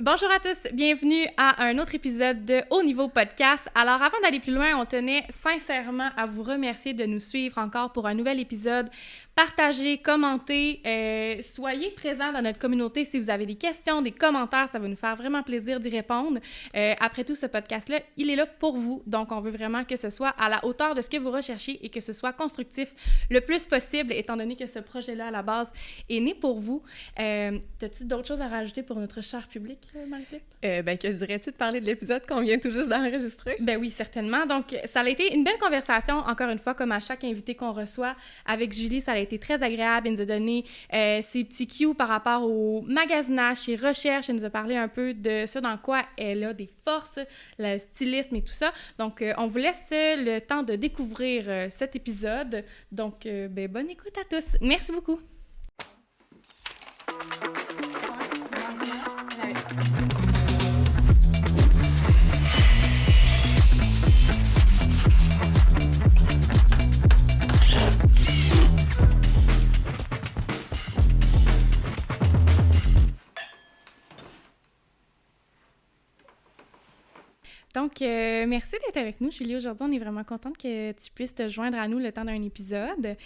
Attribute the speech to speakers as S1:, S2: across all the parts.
S1: Bonjour à tous, bienvenue à un autre épisode de Haut Niveau Podcast. Alors avant d'aller plus loin, on tenait sincèrement à vous remercier de nous suivre encore pour un nouvel épisode. Partagez, commentez, soyez présents dans notre communauté si vous avez des questions, des commentaires, ça va nous faire vraiment plaisir d'y répondre. Après tout, ce podcast-là, il est là pour vous, donc on veut vraiment que ce soit à la hauteur de ce que vous recherchez et que ce soit constructif le plus possible, étant donné que ce projet-là, à la base, est né pour vous. T'as-tu d'autres choses à rajouter pour notre cher public, Marie-Philippe?
S2: Que dirais-tu de parler de l'épisode qu'on vient tout juste d'enregistrer?
S1: Ben oui, certainement. Donc, ça a été une belle conversation, encore une fois, comme à chaque invité qu'on reçoit. Avec Julie, ça a été très agréable. Elle nous a donné ses petits cues par rapport au magasinage, ses recherches. Elle nous a parlé un peu de ça, dans quoi elle a des forces, le stylisme et tout ça. Donc, on vous laisse le temps de découvrir cet épisode. Donc, bonne écoute à tous. Merci beaucoup. Donc, merci d'être avec nous, Julie. Aujourd'hui, on est vraiment contente que tu puisses te joindre à nous le temps d'un épisode.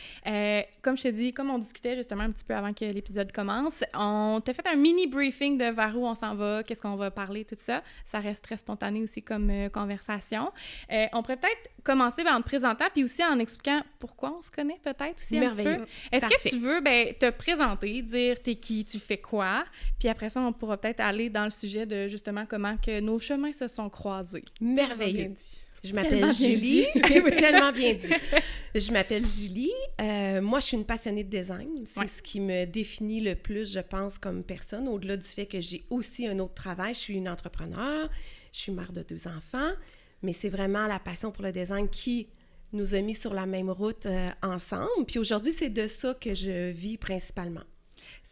S1: Comme je te dis, comme on discutait justement un petit peu avant que l'épisode commence, on t'a fait un mini briefing de vers où on s'en va, qu'est-ce qu'on va parler, tout ça. Ça reste très spontané aussi comme conversation. On pourrait peut-être commencer en te présentant, puis aussi en expliquant pourquoi on se connaît peut-être aussi un petit peu. Est-ce que tu veux te présenter, dire t'es qui, tu fais quoi, puis après ça, on pourra peut-être aller dans le sujet de justement comment que nos chemins se sont croisés.
S3: Merveilleux. Je m'appelle Julie. Tellement bien dit. Je m'appelle Julie. Moi, je suis une passionnée de design. C'est ce qui me définit le plus, je pense, comme personne. Au-delà du fait que j'ai aussi un autre travail. Je suis une entrepreneure. Je suis mère de 2 enfants. Mais c'est vraiment la passion pour le design qui nous a mis sur la même route ensemble. Puis aujourd'hui, c'est de ça que je vis principalement.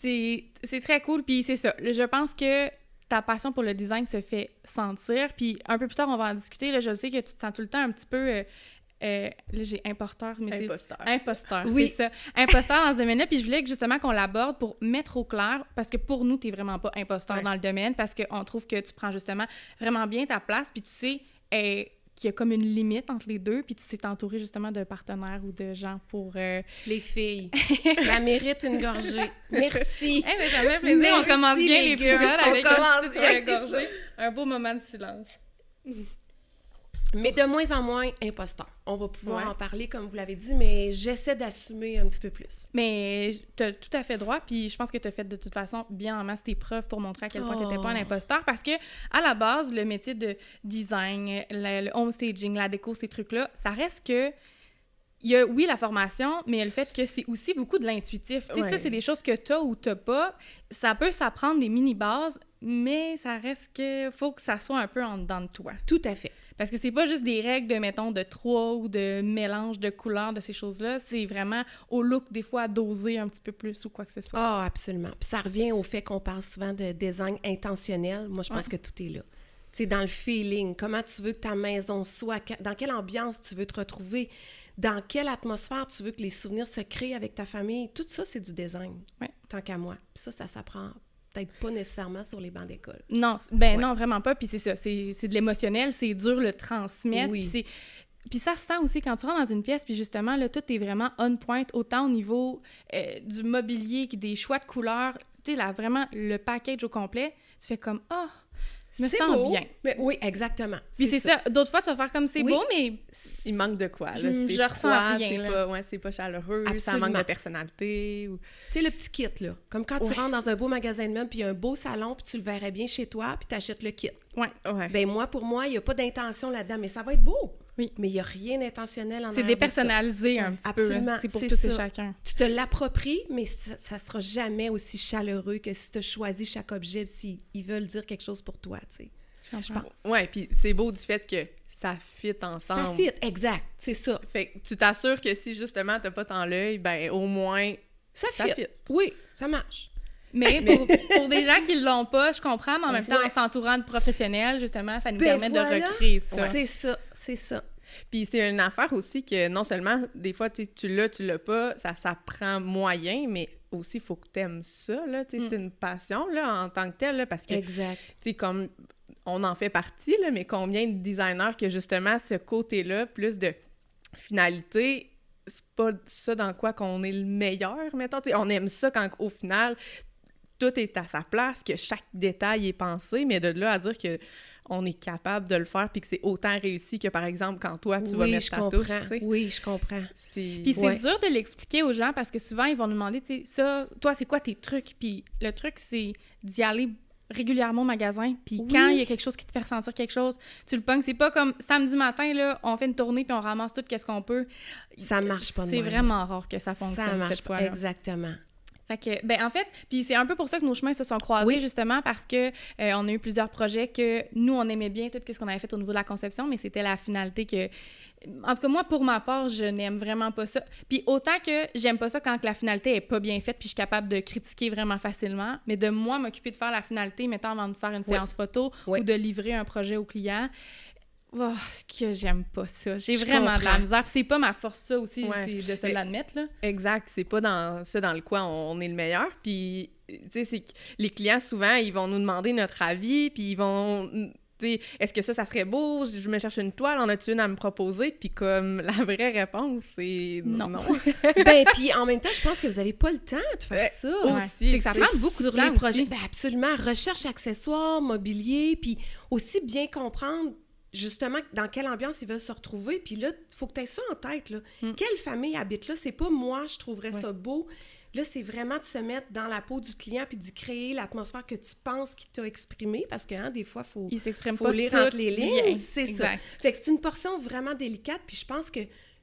S1: C'est très cool. Puis c'est ça. Je pense que ta passion pour le design se fait sentir. Puis un peu plus tard, on va en discuter. Là, je sais que tu te sens tout le temps un petit peu... là, j'ai imposteur, mais
S2: Imposteur.
S1: Imposteur,
S3: oui.
S1: C'est ça. Imposteur dans ce domaine-là. Puis je voulais que, justement qu'on l'aborde pour mettre au clair, parce que pour nous, t'es vraiment pas imposteur dans le domaine, parce qu'on trouve que tu prends justement vraiment bien ta place, puis tu sais qu'il y a comme une limite entre les deux, puis tu sais t'entourer justement de partenaires ou de gens pour...
S3: Les filles, ça mérite une gorgée. Merci.
S1: Mais ça fait plaisir.
S3: Merci,
S1: on commence bien l'épisode avec une petite gorgée. Un beau moment de silence.
S3: Mais de moins en moins imposteur. On va pouvoir en parler, comme vous l'avez dit, mais j'essaie d'assumer un petit peu plus.
S1: Mais tu as tout à fait droit, puis je pense que tu as fait de toute façon bien en masse tes preuves pour montrer à quel point tu n'étais pas un imposteur, parce que à la base, le métier de design, le home staging, la déco, ces trucs-là, ça reste que il y a, oui, la formation, mais il y a le fait que c'est aussi beaucoup de l'intuitif. Tu sais, ça, c'est des choses que tu as ou tu n'as pas. Ça peut s'apprendre des mini-bases, mais ça reste que faut que ça soit un peu en dedans de toi.
S3: Tout à fait.
S1: Parce que c'est pas juste des règles de, mettons, de 3 ou de mélange de couleurs de ces choses-là. C'est vraiment au look, des fois, à doser un petit peu plus ou quoi que ce soit.
S3: Ah, absolument. Puis ça revient au fait qu'on parle souvent de design intentionnel. Moi, je pense que tout est là. Tu sais, dans le feeling, comment tu veux que ta maison soit, dans quelle ambiance tu veux te retrouver, dans quelle atmosphère tu veux que les souvenirs se créent avec ta famille. Tout ça, c'est du design, tant qu'à moi. Puis ça s'apprend peut-être pas nécessairement sur les bancs d'école.
S1: Non, non, vraiment pas. Puis c'est ça, c'est de l'émotionnel, c'est dur le transmettre.
S3: Oui.
S1: Puis ça se sent aussi quand tu rentres dans une pièce, puis justement, là, tout est vraiment on point, autant au niveau du mobilier que des choix de couleurs. Tu sais, là, vraiment, le package au complet, tu fais comme « Ah! » me
S3: c'est
S1: sens
S3: beau,
S1: bien.
S3: Mais oui, exactement.
S1: Puis c'est ça. D'autres fois, tu vas faire comme c'est beau, mais...
S2: Il manque de quoi, là?
S1: Je
S2: C'est
S1: ressens
S2: froid,
S1: rien,
S2: c'est pas chaleureux,
S3: Absolument.
S2: ça manque de personnalité. Ou...
S3: Tu sais, le petit kit, là. Comme quand tu rentres dans un beau magasin de meubles, puis il y a un beau salon, puis tu le verrais bien chez toi, puis tu achètes le kit.
S2: Ouais.
S3: Ben moi, pour moi, il n'y a pas d'intention là-dedans, mais ça va être beau.
S1: Oui.
S3: Mais il n'y a rien d'intentionnel en arrière.
S1: C'est dépersonnalisé un petit peu.
S3: Absolument.
S1: C'est pour
S3: c'est
S1: tous
S3: ça.
S1: et chacun.
S3: Tu te l'appropries, mais ça ne sera jamais aussi chaleureux que si tu as choisi chaque objet, s'ils veulent dire quelque chose pour toi, tu sais. Je pense.
S2: Ouais, puis c'est beau du fait que ça fit ensemble.
S3: Ça fit, exact, c'est ça.
S2: Fait que tu t'assures que si justement t'as pas tant l'œil, ben au moins ça fit.
S3: Oui, ça marche.
S1: Mais pour des gens qui l'ont pas, je comprends, mais en même temps, en s'entourant de professionnels, justement, ça nous permet de recréer ça.
S3: C'est ça.
S2: Puis c'est une affaire aussi que non seulement, des fois, tu l'as pas, ça prend moyen, mais aussi, il faut que t'aimes ça, là, tu sais, c'est une passion, là, en tant que telle, là, parce que,
S3: Exact.
S2: tu sais, comme on en fait partie, là, mais combien de designers que, justement, ce côté-là, plus de finalité, c'est pas ça dans quoi qu'on est le meilleur, mettons, tu sais, on aime ça quand, au final, tout est à sa place, que chaque détail est pensé, mais de là à dire que on est capable de le faire puis que c'est autant réussi que, par exemple, quand toi, tu vas mettre ta touche, tu sais.
S3: Oui, je comprends.
S1: Puis c'est dur de l'expliquer aux gens parce que souvent, ils vont nous demander, tu sais, ça, toi, c'est quoi tes trucs? Puis le truc, c'est d'y aller régulièrement au magasin, puis quand il y a quelque chose qui te fait ressentir quelque chose, tu le pognes. C'est pas comme samedi matin, là, on fait une tournée puis on ramasse tout qu'est-ce qu'on peut.
S3: Ça marche pas de
S1: C'est
S3: même.
S1: vraiment rare que ça fonctionne,
S3: Ça marche
S1: cette
S3: pas,
S1: fois-là.
S3: exactement.
S1: Fait que, ben en fait, puis c'est un peu pour ça que nos chemins se sont croisés, justement, parce que on a eu plusieurs projets que nous, on aimait bien tout ce qu'on avait fait au niveau de la conception, mais c'était la finalité que... En tout cas, moi, pour ma part, je n'aime vraiment pas ça. Puis autant que j'aime pas ça quand la finalité est pas bien faite, puis je suis capable de critiquer vraiment facilement, mais de moi m'occuper de faire la finalité, mettons, avant de faire une séance photo ou de livrer un projet au client... Oh, ce que j'aime pas ça. J'ai vraiment de la misère. Puis c'est pas ma force, ça aussi, c'est de se l'admettre, là.
S2: Exact. C'est pas dans ça dans le quoi on est le meilleur. Puis, tu sais, c'est que les clients, souvent, ils vont nous demander notre avis, puis ils vont... tu sais, est-ce que ça serait beau? Je me cherche une toile, en as-tu une à me proposer? Puis comme la vraie réponse, c'est non.
S3: Ben, puis en même temps, je pense que vous avez pas le temps de faire ça.
S2: Aussi.
S1: C'est que ça prend beaucoup de temps
S3: les projets.
S1: aussi.
S3: Ben, absolument. Recherche accessoires, mobilier, puis aussi bien comprendre justement dans quelle ambiance ils veulent se retrouver. Puis là, il faut que tu aies ça en tête, là. Quelle famille habite là? C'est pas moi, je trouverais ça beau. Là, c'est vraiment de se mettre dans la peau du client puis d'y créer l'atmosphère que tu penses qu'il t'a exprimée, parce que des fois, il faut lire entre les lignes. C'est ça. Fait que c'est une portion vraiment délicate, puis je pense que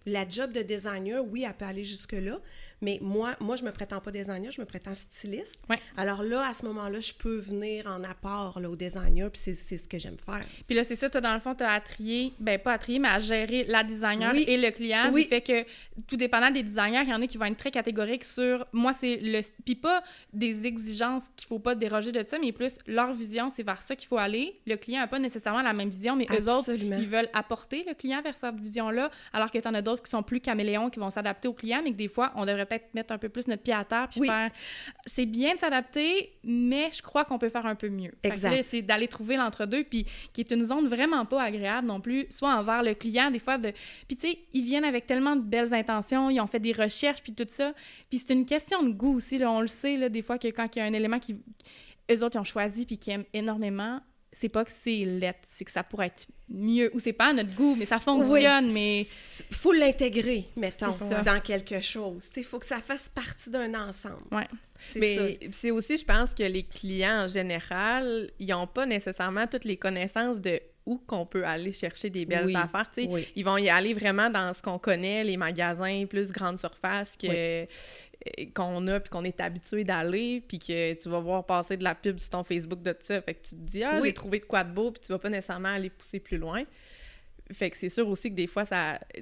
S3: la job de designer, oui, elle peut aller jusque-là, mais moi, je me prétends pas designer, je me prétends styliste.
S1: Ouais.
S3: Alors là, à ce moment-là, je peux venir en apport là, au designer, puis c'est ce que j'aime faire.
S1: Puis là, c'est ça, toi, dans le fond, tu as à trier, ben pas à trier, mais à gérer la designer et le client, du fait que, tout dépendant des designers, il y en a qui vont être très catégoriques sur, moi, c'est le... Puis pas des exigences qu'il faut pas déroger de ça, mais plus leur vision, c'est vers ça qu'il faut aller. Le client n'a pas nécessairement la même vision, mais eux autres, ils veulent apporter le client vers cette vision-là, alors que t'en as d'autres qui sont plus caméléons, qui vont s'adapter au client, mais que des fois, on devrait peut-être mettre un peu plus notre pied à terre puis faire... C'est bien de s'adapter, mais je crois qu'on peut faire un peu mieux. Exact. Fait que là, c'est d'aller trouver l'entre-deux, puis qui est une zone vraiment pas agréable non plus, soit envers le client, des fois, de... Puis tu sais, ils viennent avec tellement de belles intentions, ils ont fait des recherches, puis tout ça. Puis c'est une question de goût aussi, là, on le sait, là, des fois, que quand il y a un élément qui... Eux autres, ils ont choisi puis qui aiment énormément... C'est pas que c'est laid, c'est que ça pourrait être mieux. Ou c'est pas à notre goût, mais ça fonctionne, mais...
S3: Faut l'intégrer, mettons, dans quelque chose. Il faut que ça fasse partie d'un ensemble.
S1: Ouais.
S2: C'est aussi, je pense, que les clients, en général, ils n'ont pas nécessairement toutes les connaissances de où qu'on peut aller chercher des belles affaires. Ils vont y aller vraiment dans ce qu'on connaît, les magasins plus grande surface qu'on a puis qu'on est habitué d'aller, puis que tu vas voir passer de la pub sur ton Facebook de ça. Fait que tu te dis « j'ai trouvé de quoi de beau », puis tu vas pas nécessairement aller pousser plus loin. Fait que c'est sûr aussi que des fois,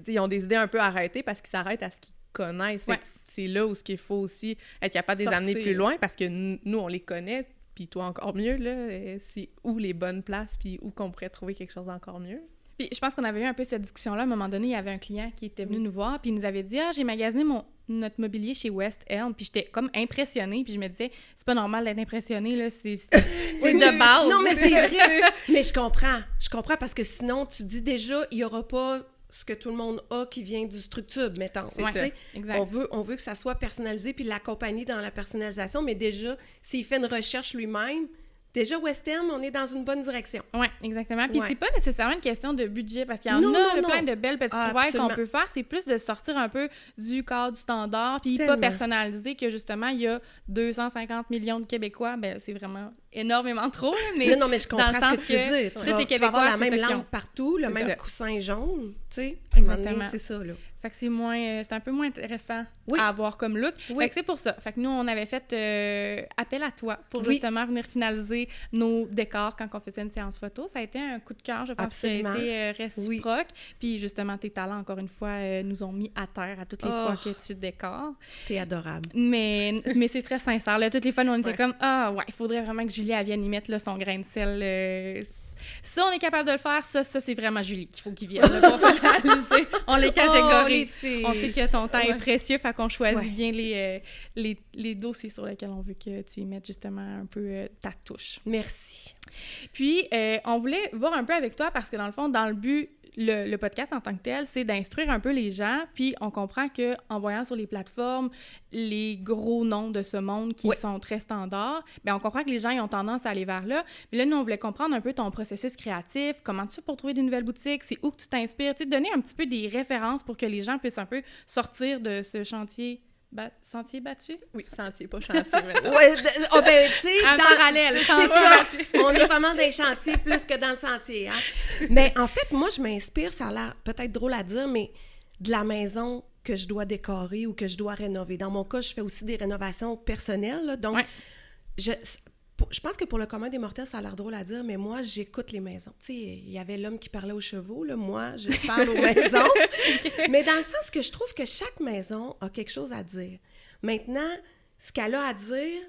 S2: ils ont des idées un peu arrêtées parce qu'ils s'arrêtent à ce qu'ils connaissent. Fait que c'est là où il faut aussi être capable de les amener plus loin, parce que nous, on les connaît, puis toi encore mieux, là, c'est où les bonnes places, puis où qu'on pourrait trouver quelque chose d'encore mieux.
S1: Puis je pense qu'on avait eu un peu cette discussion-là. À un moment donné, il y avait un client qui était venu nous voir, puis il nous avait dit « Ah, j'ai magasiné notre mobilier chez West Elm. » Puis j'étais comme impressionnée, puis je me disais « C'est pas normal d'être impressionnée, là, c'est de base. »
S3: Non, mais c'est vrai! Mais je comprends, parce que sinon, tu dis déjà, il y aura pas ce que tout le monde a qui vient du Structube, mettons.
S1: Exact.
S3: On veut que ça soit personnalisé, puis l'accompagner dans la personnalisation, mais déjà, s'il fait une recherche lui-même, déjà, West Elm, on est dans une bonne direction.
S1: Oui, exactement. Puis c'est pas nécessairement une question de budget, parce qu'il y en a plein de belles petites trouvailles qu'on peut faire. C'est plus de sortir un peu du cadre standard, puis pas personnaliser, que justement, il y a 250 millions de Québécois. Ben c'est vraiment énormément trop, mais...
S3: Non, mais je comprends ce que tu veux dire. Tu vas avoir la même lampe partout, le même coussin jaune, tu sais.
S1: Exactement.
S3: C'est ça, là.
S1: Fait que c'est un peu moins intéressant à avoir comme look. Fait que c'est pour ça. Fait que nous, on avait fait appel à toi pour justement venir finaliser nos décors quand on faisait une séance photo. Ça a été un coup de cœur, je pense. Absolument. Que ça a été réciproque. Puis justement, tes talents, encore une fois, nous ont mis à terre à toutes les fois que tu décores.
S3: T'es adorable.
S1: Mais c'est très sincère. Là. Toutes les fois, nous, on était comme « Ah, il faudrait vraiment que Julie vienne y mettre là, son grain de sel. Ça, on est capable de le faire. Ça c'est vraiment Julie qu'il faut qu'il vienne. On les catégorise. on sait que ton temps est précieux, fait qu'on choisit bien les dossiers sur lesquels on veut que tu y mettes justement un peu ta touche.
S3: Merci.
S1: Puis, on voulait voir un peu avec toi, parce que dans le fond, dans le but, le podcast en tant que tel, c'est d'instruire un peu les gens, puis on comprend qu'en voyant sur les plateformes les gros noms de ce monde qui sont très standards, bien, on comprend que les gens ils ont tendance à aller vers là. Mais là, nous, on voulait comprendre un peu ton processus créatif, comment tu fais pour trouver des nouvelles boutiques, c'est où que tu t'inspires, tu sais, donner un petit peu des références pour que les gens puissent un peu sortir de ce chantier... sentier battu?
S2: Oui, sentier, pas chantier maintenant.
S3: Tu sais...
S1: En parallèle, sentier battu.
S3: On est pas mal dans les chantiers plus que dans le sentier, hein? Mais en fait, moi, je m'inspire, ça a l'air peut-être drôle à dire, mais de la maison que je dois décorer ou que je dois rénover. Dans mon cas, je fais aussi des rénovations personnelles, là, donc je pense que pour le commun des mortels, ça a l'air drôle à dire, mais moi, j'écoute les maisons. Tu sais, il y avait l'homme qui parlait aux chevaux, là, moi, je parle aux maisons. Mais dans le sens que je trouve que chaque maison a quelque chose à dire. Maintenant, ce qu'elle a à dire,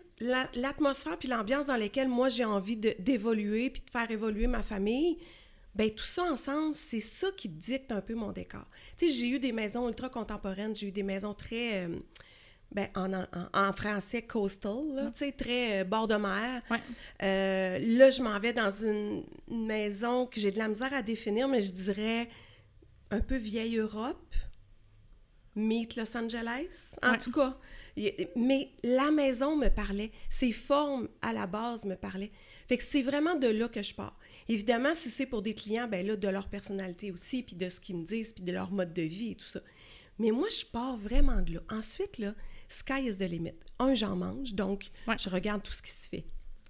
S3: l'atmosphère puis l'ambiance dans laquelle moi, j'ai envie d'évoluer puis de faire évoluer ma famille, bien, tout ça ensemble, c'est ça qui dicte un peu mon décor. Tu sais, j'ai eu des maisons ultra contemporaines, j'ai eu des maisons très... en français, coastal, là, tu sais, très bord de mer. Là, je m'en vais dans une maison que j'ai de la misère à définir, mais je dirais un peu vieille Europe, meet Los Angeles, en tout cas. Mais la maison me parlait, ses formes à la base me parlaient. Fait que c'est vraiment de là que je pars. Évidemment, si c'est pour des clients, bien là, de leur personnalité aussi, puis de ce qu'ils me disent, puis de leur mode de vie et tout ça. Mais moi, je pars vraiment de là. Ensuite, là, sky is the limit. J'en mange, donc je regarde tout ce qui se fait.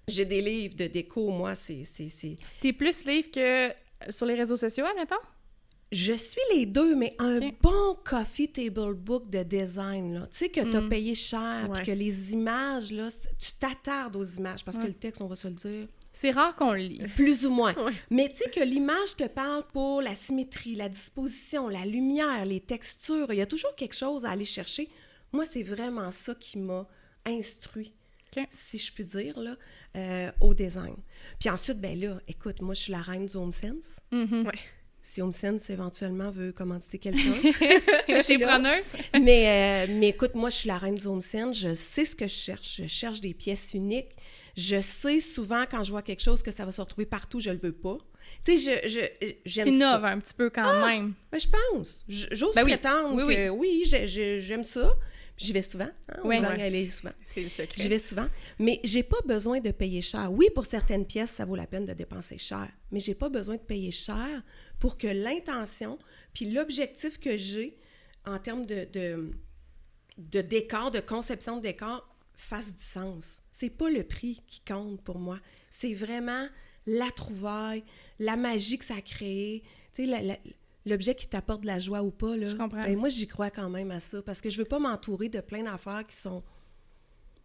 S3: J'ai des livres de déco, moi, c'est...
S1: T'es plus livre que sur les réseaux sociaux, admettons?
S3: Je suis les deux, mais un bon coffee table book de design, là. Tu sais, que t'as payé cher, puis que les images, là, tu t'attardes aux images, parce que le texte, on va se le dire...
S1: C'est rare qu'on le lit.
S3: Plus ou moins. Mais tu sais que l'image te parle pour la symétrie, la disposition, la lumière, les textures. Il y a toujours quelque chose à aller chercher. Moi, c'est vraiment ça qui m'a instruit, si je puis dire, là, au design. Puis ensuite, ben là, écoute, moi, je suis la reine du HomeSense. Si HomeSense, éventuellement, veut commanditer quelqu'un.
S1: Je suis preneuse.
S3: mais écoute, moi, je suis la reine du HomeSense. Je sais ce que je cherche. Je cherche des pièces uniques. Je sais souvent, quand je vois quelque chose, que ça va se retrouver partout, je le veux pas. Tu sais, j'aime ça.
S1: T'innoves un petit peu quand même.
S3: Ben, je pense. J'ose prétendre que oui, j'aime ça. J'y vais souvent. Hein? On gagne à aller souvent.
S2: C'est le secret.
S3: J'y vais souvent. Mais j'ai pas besoin de payer cher. Oui, pour certaines pièces, ça vaut la peine de dépenser cher. Mais j'ai pas besoin de payer cher pour que l'intention puis l'objectif que j'ai en termes de décor, de conception de décor, fasse du sens. C'est pas le prix qui compte pour moi. C'est vraiment la trouvaille, la magie que ça a créé. Tu sais, l'objet qui t'apporte de la joie ou pas, là.
S1: Je comprends.
S3: Ben, moi, j'y crois quand même à ça, parce que je veux pas m'entourer de plein d'affaires qui sont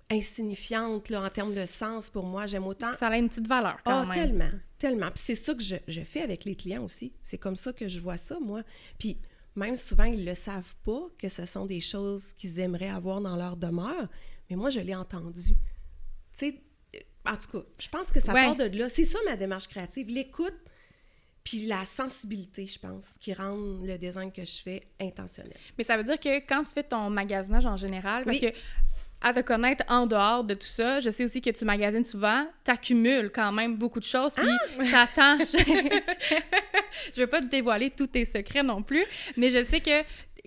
S3: insignifiantes, là, en termes de sens pour moi. J'aime autant...
S1: Ça a une petite valeur, quand même.
S3: Tellement, tellement. Puis c'est ça que je fais avec les clients aussi. C'est comme ça que je vois ça, moi. Puis même souvent, ils le savent pas que ce sont des choses qu'ils aimeraient avoir dans leur demeure, mais moi, je l'ai entendu. Tu sais, en tout cas, je pense que ça part de là. C'est ça, ma démarche créative. L'écoute, puis la sensibilité, je pense, qui rendent le design que je fais intentionnel.
S1: Mais ça veut dire que quand tu fais ton magasinage en général, parce que à te connaître en dehors de tout ça, je sais aussi que tu magasines souvent, t'accumules quand même beaucoup de choses, puis t'attends. Je veux pas te dévoiler tous tes secrets non plus, mais je sais que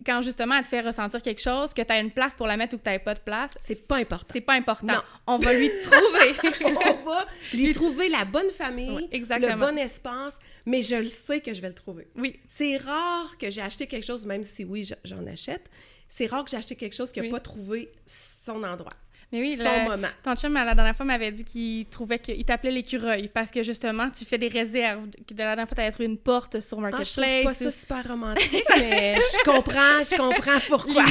S1: quand justement elle te fait ressentir quelque chose, que tu as une place pour la mettre ou que tu n'as pas de place,
S3: c'est pas important.
S1: C'est pas important.
S3: Non.
S1: On va lui trouver.
S3: On va lui trouver la bonne famille, le bon espace, mais je le sais que je vais le trouver.
S1: Oui.
S3: C'est rare que j'ai acheté quelque chose, même si oui, j'en achète, c'est rare que j'ai acheté quelque chose qui n'a pas trouvé son endroit.
S1: Mais oui,
S3: son moment.
S1: Ton chum, la dernière fois, m'avait dit qu'il trouvait qu'il t'appelait l'écureuil parce que, justement, tu fais des réserves. La dernière fois, tu avais trouvé une porte sur Marketplace.
S3: Je trouve pas ça super romantique, mais je comprends pourquoi.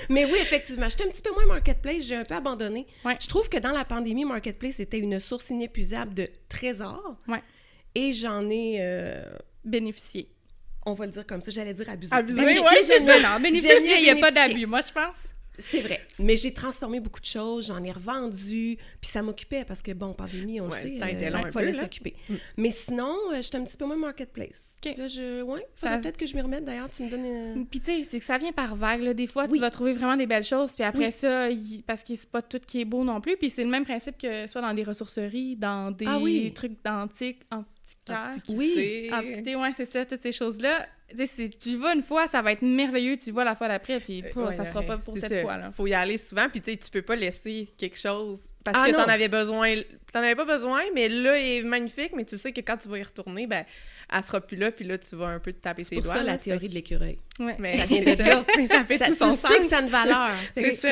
S3: Mais oui, effectivement, j'étais un petit peu moins Marketplace, j'ai un peu abandonné. Ouais. Je trouve que dans la pandémie, Marketplace était une source inépuisable de trésors.
S1: Ouais.
S3: Et j'en ai...
S1: bénéficié.
S3: On va le dire comme ça, j'allais dire abusé.
S1: Bénéficier, il n'y a pas d'abus, moi, je pense.
S3: C'est vrai. Mais j'ai transformé beaucoup de choses, j'en ai revendu, puis ça m'occupait parce que, bon, pandémie, on le sait, il fallait s'occuper. Mais sinon, j'étais un petit peu moins marketplace. Là, faudrait peut-être que je m'y remette, d'ailleurs, tu me donnes...
S1: Puis tu sais, c'est que ça vient par vague, là. Des fois, tu vas trouver vraiment des belles choses, puis après ça, parce que c'est pas tout qui est beau non plus, puis c'est le même principe que soit dans des ressourceries, dans des trucs d'antiquité, c'est ça, toutes ces choses-là. Tu vas une fois, ça va être merveilleux, tu vas la fois d'après, puis ça sera pas pour cette fois-là.
S2: Faut y aller souvent, puis tu peux pas laisser quelque chose parce que t'en avais besoin. T'en avais pas besoin, mais là, il est magnifique, mais tu sais que quand tu vas y retourner, ben, elle sera plus là, puis là, tu vas un peu te taper ses doigts.
S3: C'est pour ça la théorie de l'écureuil.
S1: Ouais.
S3: Mais ça vient de là.
S1: Ça fait tout son sens.
S3: Tu sais que ça a une valeur.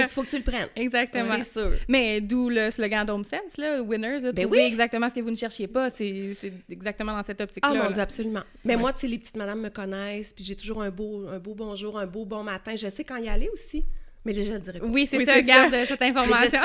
S3: Faut que tu le prennes.
S1: Exactement.
S3: C'est sûr.
S1: Mais d'où le slogan d'HomeSense, là, Winners, trouvez exactement ce que vous ne cherchiez pas. C'est exactement dans cette optique-là.
S3: Ah mon Dieu, absolument. Mais moi, tu sais, les petites madames me connaissent, puis j'ai toujours un beau bonjour, un beau bon matin. Je sais quand y aller aussi. Mais là, je le dirais pas.
S1: Oui, c'est ça, garde cette information.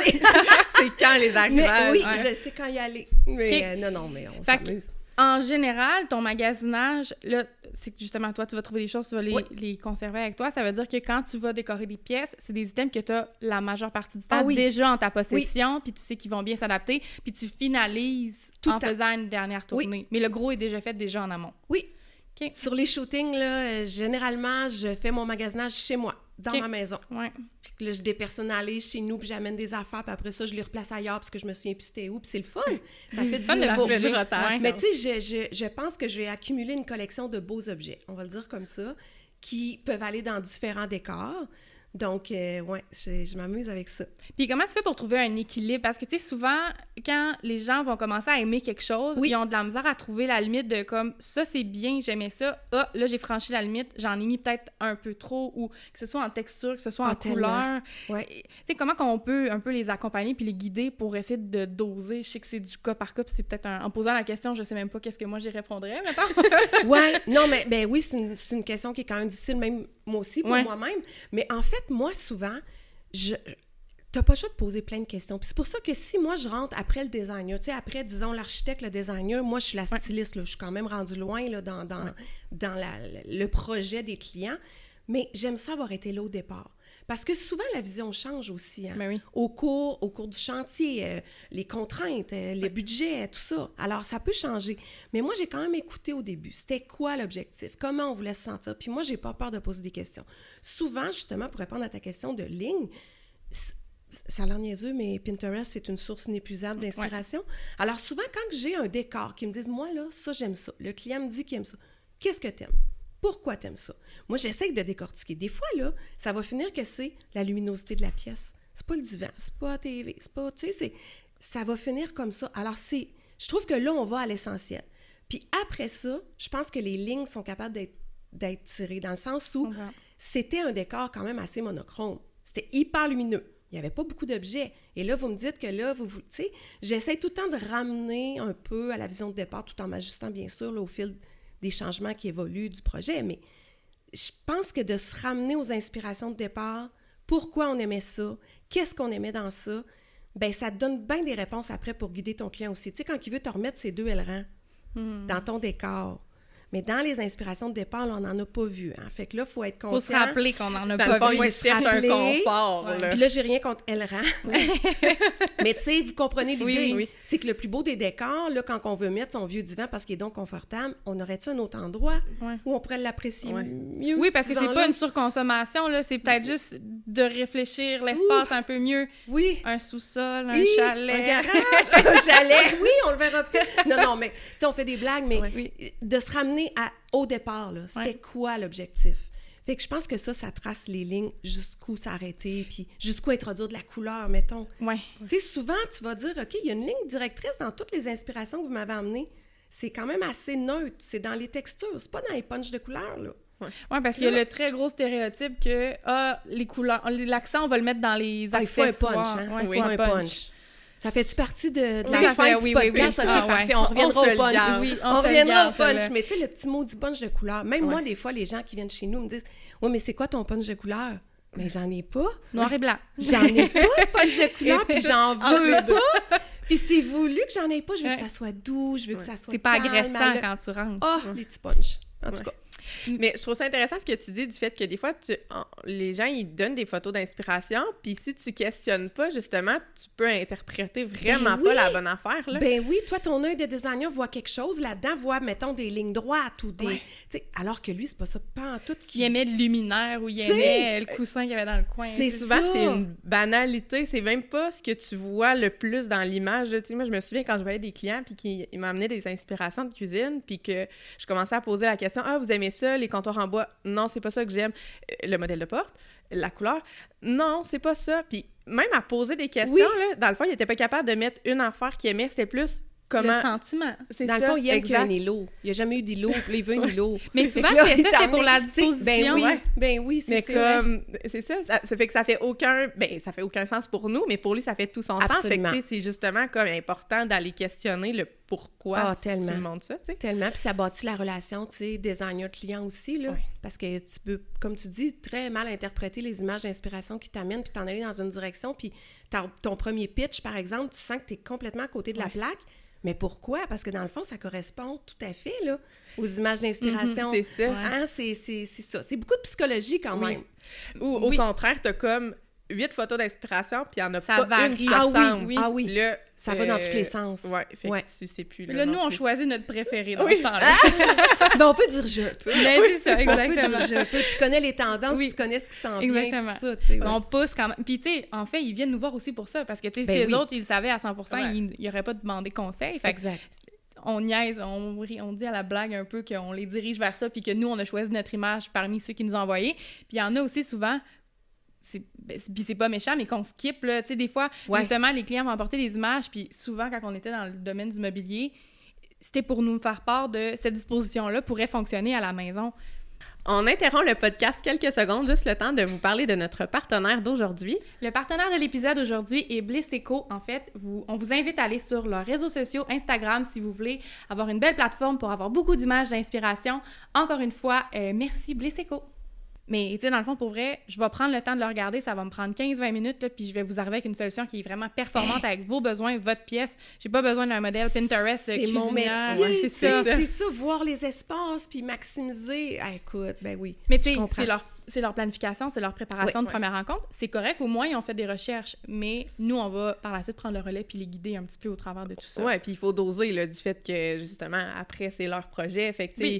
S2: C'est quand les arrivages.
S3: Oui, je sais quand y aller. Mais non, mais on s'amuse.
S1: En général, ton magasinage, là, c'est que justement, toi, tu vas trouver des choses, tu vas les conserver avec toi. Ça veut dire que quand tu vas décorer des pièces, c'est des items que tu as la majeure partie du temps déjà en ta possession, puis tu sais qu'ils vont bien s'adapter, puis tu finalises en faisant une dernière tournée. Oui. Mais le gros est déjà fait déjà en amont.
S3: Oui. Okay. Sur les shootings, là, généralement, je fais mon magasinage chez moi, dans ma maison.
S1: Ouais.
S3: Puis là, je dépersonnalise chez nous, puis j'amène des affaires, puis après ça, je les replace ailleurs parce que je me souviens plus c'était où, puis c'est le fun. Ça fait du nouveau. Mais tu sais, je pense que je vais accumuler une collection de beaux objets, on va le dire comme ça, qui peuvent aller dans différents décors. Donc, je m'amuse avec ça.
S1: Puis comment tu fais pour trouver un équilibre? Parce que, tu sais, souvent, quand les gens vont commencer à aimer quelque chose, ils ont de la misère à trouver la limite de comme, ça, c'est bien, j'aimais ça. Ah, là, j'ai franchi la limite, j'en ai mis peut-être un peu trop, ou que ce soit en texture, que ce soit en couleur.
S3: Ouais.
S1: Tu sais, comment qu'on peut un peu les accompagner puis les guider pour essayer de doser? Je sais que c'est du cas par cas, puis c'est peut-être en posant la question, je sais même pas qu'est-ce que moi j'y répondrais, mettons.
S3: Non, mais ben oui, c'est une question qui est quand même difficile, même moi aussi, pour moi-même. Mais en fait, moi, souvent, t'as pas le choix de poser plein de questions. Puis c'est pour ça que si moi, je rentre après le designer, tu sais, après, disons, l'architecte, le designer, moi, je suis la styliste, là, je suis quand même rendue loin là, dans le projet des clients, mais j'aime ça avoir été là au départ. Parce que souvent, la vision change aussi, hein? Au cours du chantier, les contraintes, les budgets, tout ça. Alors, ça peut changer. Mais moi, j'ai quand même écouté au début. C'était quoi l'objectif? Comment on voulait se sentir? Puis moi, j'ai pas peur de poser des questions. Souvent, justement, pour répondre à ta question de ligne, ça a l'air niaiseux, mais Pinterest, c'est une source inépuisable d'inspiration. Ouais. Alors, souvent, quand j'ai un décor qui me dit « Moi, là, ça, j'aime ça. » Le client me dit qu'il aime ça. Qu'est-ce que t'aimes? Pourquoi t'aimes ça? Moi, j'essaie de décortiquer. Des fois, là, ça va finir que c'est la luminosité de la pièce. C'est pas le divan, c'est pas la TV, c'est pas... Tu sais, ça va finir comme ça. Alors, je trouve que là, on va à l'essentiel. Puis après ça, je pense que les lignes sont capables d'être tirées, dans le sens où c'était un décor quand même assez monochrome. C'était hyper lumineux. Il n'y avait pas beaucoup d'objets. Et là, vous me dites que là, tu sais, j'essaie tout le temps de ramener un peu à la vision de départ, tout en m'ajustant, bien sûr, là, au fil des changements qui évoluent du projet. Mais je pense que de se ramener aux inspirations de départ, pourquoi on aimait ça, qu'est-ce qu'on aimait dans ça, bien, ça te donne bien des réponses après pour guider ton client aussi. Tu sais, quand il veut te remettre ces 2 ailerons dans ton décor. Mais dans les inspirations de départ, là, on n'en a pas vu. Hein? Fait que là, il faut être conscient.
S1: Il faut se rappeler qu'on n'en a
S2: pas vu. Il cherche un confort.
S3: Ouais. Puis là, j'ai rien contre aileron. Mais tu sais, vous comprenez l'idée. Oui. C'est que le plus beau des décors, là, quand on veut mettre son vieux divan parce qu'il est donc confortable, on aurait-tu un autre endroit où on pourrait l'apprécier mieux?
S1: Oui, parce que c'est pas une surconsommation, là. C'est peut-être juste de réfléchir l'espace un peu mieux.
S3: Oui.
S1: Un sous-sol, un chalet.
S3: Un garage, un chalet. Oui, on le verra plus. Non, mais tu sais, on fait des blagues, mais de se ramener au départ, là, c'était quoi l'objectif? Fait que je pense que ça trace les lignes jusqu'où s'arrêter, puis jusqu'où introduire de la couleur, mettons.
S1: Ouais.
S3: Tu sais, souvent, tu vas dire, OK, il y a une ligne directrice dans toutes les inspirations que vous m'avez amenées. C'est quand même assez neutre. C'est dans les textures, c'est pas dans les punchs de couleurs, là.
S1: Oui, parce qu'il y a le très gros stéréotype que, les couleurs, l'accent, on va le mettre dans les accessoires.
S3: Il faut un punch, hein?
S1: Il faut un punch.
S3: Ça fait-tu partie de la fin du podcast?
S1: Oui.
S3: Parfait. On reviendra au punch.
S1: On
S3: reviendra au punch. Mais tu sais, le petit mot du punch de couleur. Même moi, des fois, les gens qui viennent chez nous me disent « Oui, mais c'est quoi ton punch de couleur? » Mais j'en ai pas.
S1: Noir et blanc.
S3: J'en ai pas de punch de couleur, puis j'en veux pas. Puis c'est voulu que j'en ai pas. Je veux que ça soit doux, je veux que ça soit
S1: c'est pas agressant quand tu rentres.
S3: Les petits punchs. En tout cas.
S2: Mais je trouve ça intéressant ce que tu dis du fait que des fois, les gens, ils donnent des photos d'inspiration, puis si tu questionnes pas, justement, tu peux interpréter vraiment pas la bonne affaire, là.
S3: Ben oui, toi, ton œil de designer voit quelque chose là-dedans, voit, mettons, des lignes droites ou des... Alors que lui, c'est pas ça, pas en tout.
S1: Il aimait le luminaire ou il aimait le coussin qu'il y avait dans le coin.
S3: C'est
S2: souvent,
S3: ça.
S2: c'est une banalité, c'est même pas ce que tu vois le plus dans l'image. Tu sais, moi, je me souviens quand je voyais des clients, puis qu'ils m'amenaient des inspirations de cuisine, puis que je commençais à poser la question « Ah, vous aimez ça, les comptoirs en bois? » « Non, c'est pas ça que j'aime. » Le modèle de porte, la couleur? « Non, c'est pas ça. » Puis même à poser des questions, là, dans le fond, il était pas capable de mettre une affaire qu'il aimait, c'était plus... Comment...
S1: Le sentiment.
S3: C'est dans le fond, il aime qu'il y ait un îlot. Il n'a jamais eu d'îlot, puis là, il veut un îlot.
S1: Mais souvent, c'est ça, c'est pour la disposition.
S3: Ben oui, c'est ça.
S2: Mais comme, c'est ça, ça fait que ça fait aucun sens pour nous, mais pour lui, ça fait tout son sens. Fait que, c'est justement comme important d'aller questionner le pourquoi tu me montres ça, tu sais.
S3: Tellement, puis ça bâtit la relation, tu sais, designer-client aussi, là. Parce que tu peux, comme tu dis, très mal interpréter les images d'inspiration qui t'amènent, puis t'en aller dans une direction, puis ton premier pitch, par exemple, tu sens que t'es complètement à côté de la plaque. Mais pourquoi? Parce que dans le fond, ça correspond tout à fait là, aux images d'inspiration.
S2: C'est ça.
S3: Hein? C'est ça. C'est beaucoup de psychologie quand même.
S2: Ou au contraire, t'as comme 8 photos d'inspiration, puis il n'y en a
S1: ça
S2: pas
S1: varie.
S2: une qui ressemble.
S3: Ah oui.
S2: Là,
S3: ça va dans tous les sens.
S2: Fait que tu sais plus.
S1: Là, nous, on choisit notre préféré dans ce temps-là.
S3: Ben, on peut dire je peux.
S1: Mais c'est ça, exactement.
S3: On peut dire je peux. Tu connais les tendances, tu connais ce qui s'en vient,
S1: exactement.
S3: tout ça. Tu sais,
S1: on pousse quand même. Puis, tu sais, en fait, ils viennent nous voir aussi pour ça, parce que, tu sais, si eux autres, ils le savaient à 100%, ils n'auraient pas demandé conseil. Fait
S3: exact.
S1: On niaise, on dit à la blague un peu qu'on les dirige vers ça, puis que nous, on a choisi notre image parmi ceux qui nous ont envoyés. Puis il y en a aussi souvent, puis c'est pas méchant, mais qu'on skip, là. Tu sais, des fois, justement, les clients vont apporter des images, puis souvent, quand on était dans le domaine du mobilier, c'était pour nous faire part de cette disposition-là pourrait fonctionner à la maison.
S2: On interrompt le podcast quelques secondes, juste le temps de vous parler de notre partenaire d'aujourd'hui.
S1: Le partenaire de l'épisode aujourd'hui est Bliss Eco. En fait, on vous invite à aller sur leurs réseaux sociaux, Instagram, si vous voulez avoir une belle plateforme pour avoir beaucoup d'images d'inspiration. Encore une fois, merci Bliss Eco. Mais, tu sais, dans le fond, pour vrai, je vais prendre le temps de le regarder. Ça va me prendre 15-20 minutes, là, puis je vais vous arriver avec une solution qui est vraiment performante avec vos besoins, votre pièce. J'ai pas besoin d'un modèle Pinterest
S3: c'est mon métier.
S1: C'est ça.
S3: C'est ça, voir les espaces, puis maximiser. Ah, écoute, ben oui.
S1: Mais tu sais, c'est leur planification, c'est leur préparation de première rencontre. C'est correct, au moins, ils ont fait des recherches. Mais nous, on va, par la suite, prendre le relais puis les guider un petit peu au travers de tout ça.
S2: Ouais, puis il faut doser, là, du fait que, justement, après, c'est leur projet. Fait que, il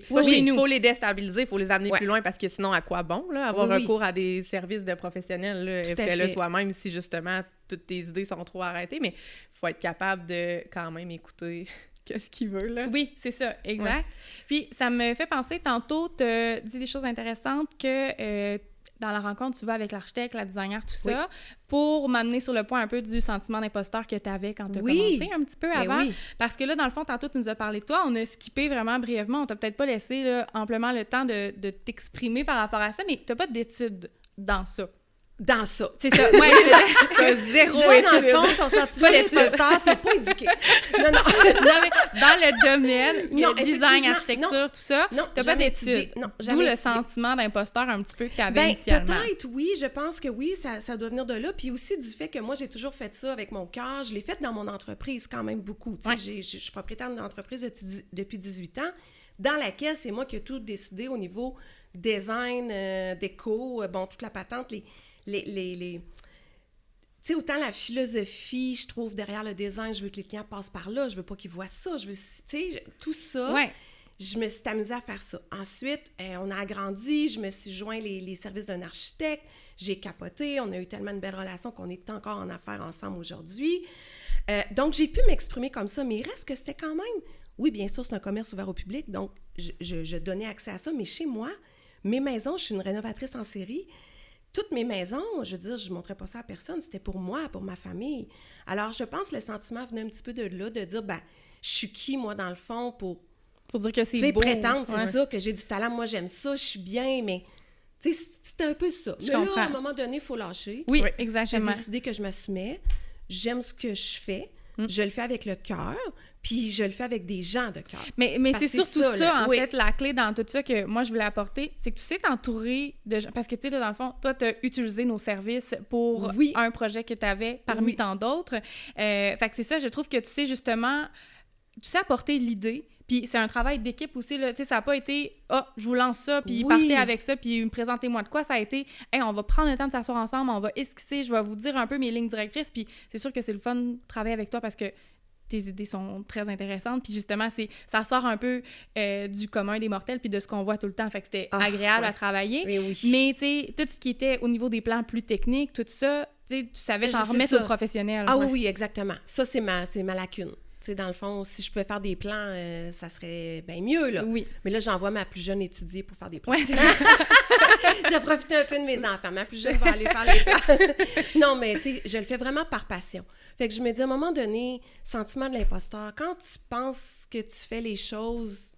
S2: faut les déstabiliser, il faut les amener plus loin, parce que sinon, à quoi bon, là, avoir recours à des services de professionnels, là, fais-le toi-même si, justement, toutes tes idées sont trop arrêtées. Mais il faut être capable de, quand même, écouter... Qu'est-ce qu'il veut, là?
S1: Oui, c'est ça, exact. Ouais. Puis, ça me fait penser, tantôt, tu as dit des choses intéressantes que dans la rencontre, tu vas avec l'architecte, la designer, tout ça, pour m'amener sur le point un peu du sentiment d'imposteur que tu avais quand tu as commencé un petit peu avant. Parce que là, dans le fond, tantôt, tu nous as parlé de toi, on a skippé vraiment brièvement, on t'a peut-être pas laissé là, amplement le temps de t'exprimer par rapport à ça, mais tu n'as pas d'études dans ça.
S3: Dans ça.
S1: C'est ça. Ouais,
S2: t'as zéro
S3: étude. Dans le fond, ton sentiment d'imposteur, t'es pas éduqué. Non.
S1: Non, mais dans le domaine, design, architecture, tout ça, t'as pas d'études. D'où le sentiment d'imposteur un petit peu que t'avais initialement.
S3: Peut-être, oui. Je pense que oui, ça doit venir de là. Puis aussi du fait que moi, j'ai toujours fait ça avec mon cœur. Je l'ai fait dans mon entreprise quand même beaucoup. Tu sais, je suis propriétaire d'une entreprise depuis 18 ans, dans laquelle c'est moi qui ai tout décidé au niveau design, déco, toute la patente, tu sais, autant la philosophie, je trouve, derrière le design, je veux que les clients passent par là, je veux pas qu'ils voient ça, je veux, tu sais, tout ça, je me suis amusée à faire ça. Ensuite, on a agrandi, je me suis joint les services d'un architecte, j'ai capoté, on a eu tellement de belles relations qu'on est encore en affaires ensemble aujourd'hui. Donc, j'ai pu m'exprimer comme ça, mais il reste que c'était quand même... Oui, bien sûr, c'est un commerce ouvert au public, donc je donnais accès à ça, mais chez moi, mes maisons, je suis une rénovatrice en série. Toutes mes maisons, je veux dire, je ne montrais pas ça à personne, c'était pour moi, pour ma famille. Alors, je pense que le sentiment venait un petit peu de là, de dire, je suis qui, moi, dans le fond, pour
S1: dire que c'est beau.
S3: Prétendre, c'est ça, que j'ai du talent, moi, j'aime ça, je suis bien, mais, tu sais, c'était un peu ça. Mais là, à un moment donné, il faut lâcher.
S1: Oui, exactement.
S3: J'ai décidé que je m'assumais, j'aime ce que je fais, je le fais avec le cœur, puis je le fais avec des gens de cœur.
S1: Mais c'est surtout ça, en fait, la clé dans tout ça que moi, je voulais apporter, c'est que tu sais t'entourer de gens. Parce que, tu sais, là, dans le fond, toi, tu as utilisé nos services pour un projet que tu avais parmi tant d'autres. Fait que c'est ça, je trouve que tu sais justement tu sais apporter l'idée, puis c'est un travail d'équipe aussi, là, tu sais, ça n'a pas été « Ah, je vous lance ça, puis partez avec ça, puis présentez-moi de quoi », ça a été « Hey, on va prendre le temps de s'asseoir ensemble, on va esquisser, je vais vous dire un peu mes lignes directrices », puis c'est sûr que c'est le fun de travailler avec toi parce que tes idées sont très intéressantes, puis justement, ça sort un peu du commun des mortels, puis de ce qu'on voit tout le temps, fait que c'était agréable à travailler. Mais tu sais, tout ce qui était au niveau des plans plus techniques, tout ça, tu savais t'en remettre aux professionnels.
S3: Ah oui, exactement. Ça, c'est ma lacune. Tu sais, dans le fond, si je pouvais faire des plans, ça serait bien mieux, là.
S1: Oui.
S3: Mais là, j'envoie ma plus jeune étudier pour faire des plans.
S1: Oui, c'est ça.
S3: J'ai profité un peu de mes enfants. Ma plus jeune va aller faire les plans. Non, mais tu sais, je le fais vraiment par passion. Fait que je me dis, à un moment donné, sentiment de l'imposteur, quand tu penses que tu fais les choses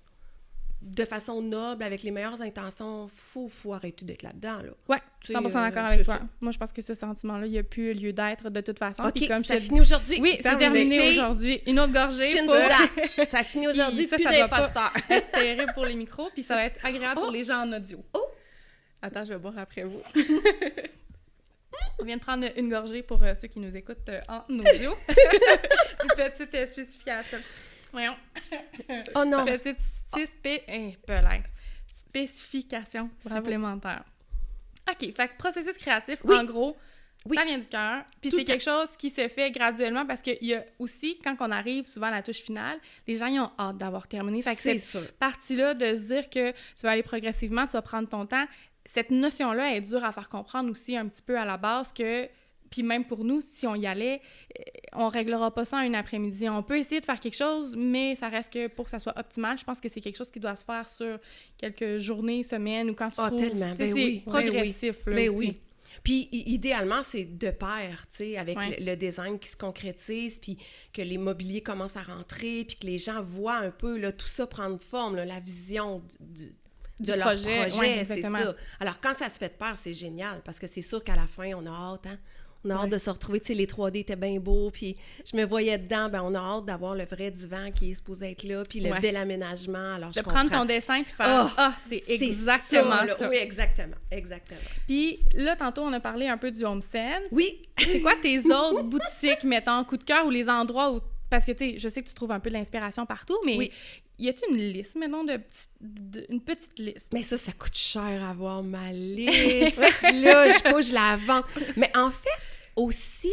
S3: de façon noble, avec les meilleures intentions, faut arrêter d'être là-dedans, là.
S1: Ouais, 100% d'accord avec toi. Moi, je pense que ce sentiment-là, il n'y a plus lieu d'être de toute façon.
S3: OK,
S1: comme
S3: ça finit aujourd'hui.
S1: Oui, c'est terminé aujourd'hui. Une autre gorgée.
S3: Ça finit aujourd'hui, plus d'imposteur.
S1: C'est terrible pour les micros, puis ça va être agréable pour les gens en audio.
S2: Attends, je vais boire après vous.
S1: On vient de prendre une gorgée pour ceux qui nous écoutent en audio. Une petite spécification. Voyons.
S3: Oh non!
S1: Petite spécification supplémentaire. OK, fait que processus créatif, en gros, ça vient du cœur. Puis c'est quelque chose qui se fait graduellement parce qu'il y a aussi, quand on arrive souvent à la touche finale, les gens ils ont hâte d'avoir terminé. Fait que cette partie-là de se dire que tu vas aller progressivement, tu vas prendre ton temps, cette notion-là est dure à faire comprendre aussi un petit peu à la base que... Puis même pour nous, si on y allait, on réglera pas ça en une après-midi. On peut essayer de faire quelque chose, mais ça reste que pour que ça soit optimal, je pense que c'est quelque chose qui doit se faire sur quelques journées, semaines, ou quand tu trouves...
S3: tellement.
S1: C'est progressif, là, aussi.
S3: Oui. Puis idéalement, c'est de pair, tu sais, avec le design qui se concrétise, puis que les mobiliers commencent à rentrer, puis que les gens voient un peu là, tout ça prendre forme, là, la vision de leur projet, c'est ça. Alors, quand ça se fait de pair, c'est génial, parce que c'est sûr qu'à la fin, on a hâte, hein? On a hâte de se retrouver, tu sais, les 3D étaient bien beaux, puis je me voyais dedans, ben on a hâte d'avoir le vrai divan qui est supposé être là, puis le bel aménagement, alors je comprends.
S1: De prendre ton dessin puis faire c'est exactement ça.
S3: Oui, exactement.
S1: Puis là, tantôt, on a parlé un peu du HomeSense.
S3: Oui!
S1: C'est quoi tes autres boutiques, mettons, coup de cœur, ou les endroits où... Parce que, tu sais, je sais que tu trouves un peu de l'inspiration partout, mais y a-tu une liste, maintenant, une petite liste?
S3: Mais ça coûte cher avoir ma liste, là, je la vends. Mais en fait, aussi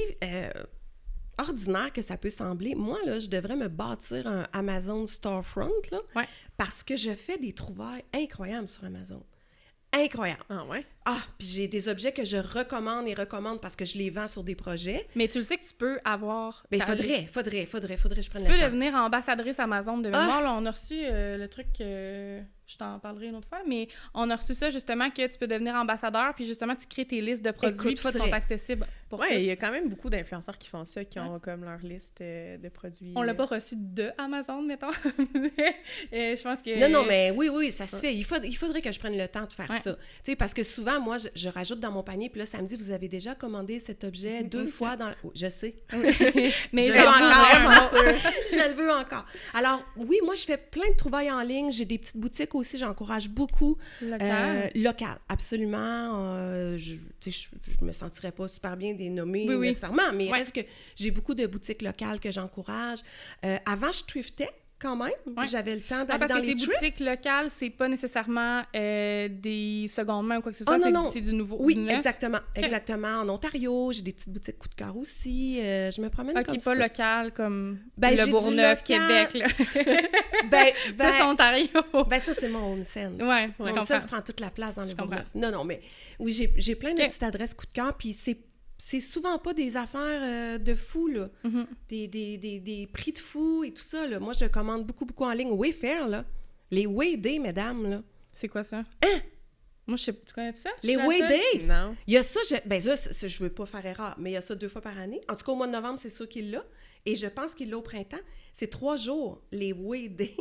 S3: ordinaire que ça peut sembler, moi, là, je devrais me bâtir un Amazon Storefront, là, parce que je fais des trouvailles incroyables sur Amazon. Incroyable.
S2: Ah ouais?
S3: Puis j'ai des objets que je recommande parce que je les vends sur des projets.
S1: Mais tu le sais que tu peux avoir...
S3: Mais faudrait que je prenne le temps.
S1: Tu peux devenir ambassadrice Amazon de mémoire. Là, on a reçu le truc... je t'en parlerai une autre fois, mais on a reçu ça justement que tu peux devenir ambassadeur, puis justement tu crées tes listes de produits qui sont accessibles pour tous.
S2: Oui, il y a quand même beaucoup d'influenceurs qui font ça, qui ont comme leur liste de produits.
S1: On l'a pas reçu de Amazon, mettons. Je pense que...
S3: Non, mais oui, ça se fait. Il faudrait que je prenne le temps de faire ça. Tu sais, parce que souvent, moi, je rajoute dans mon panier, puis là, ça me dit, vous avez déjà commandé cet objet 2 fois dans... Je sais.
S1: Mais
S3: je le veux encore. Alors, oui, moi, je fais plein de trouvailles en ligne. J'ai des petites boutiques aussi, j'encourage beaucoup. Local, absolument. Je me sentirais pas super bien des nommer nécessairement, mais il reste que j'ai beaucoup de boutiques locales que j'encourage. Avant, je thriftais quand même. J'avais le temps d'aller dans les
S1: thrift. Parce que tes boutiques locales, c'est pas nécessairement des secondes mains ou quoi que ce soit, c'est du nouveau.
S3: Oui, exactement. En Ontario, j'ai des petites boutiques coup de cœur aussi. Je me promène comme ça.
S1: Pas local comme le Bourgneuf, Québec. Là. Plus Ontario.
S3: Ça, c'est mon HomeSense. Mon HomeSense prend toute la place dans le Bourgneuf. Non, mais oui, j'ai plein de petites adresses coup de cœur, puis c'est souvent pas des affaires de fou, là. Des prix de fou et tout ça, là. Moi, je commande beaucoup en ligne. Wayfair, là. Les Wayday, mesdames, là.
S1: C'est quoi ça? Moi, je sais pas. Tu connais ça?
S3: Les Wayday?
S2: Non.
S3: Il y a ça, je veux pas faire erreur, mais il y a ça 2 fois par année. En tout cas, au mois de novembre, c'est sûr qu'il l'a. Et je pense qu'il l'a au printemps. C'est 3 jours, les Wayday.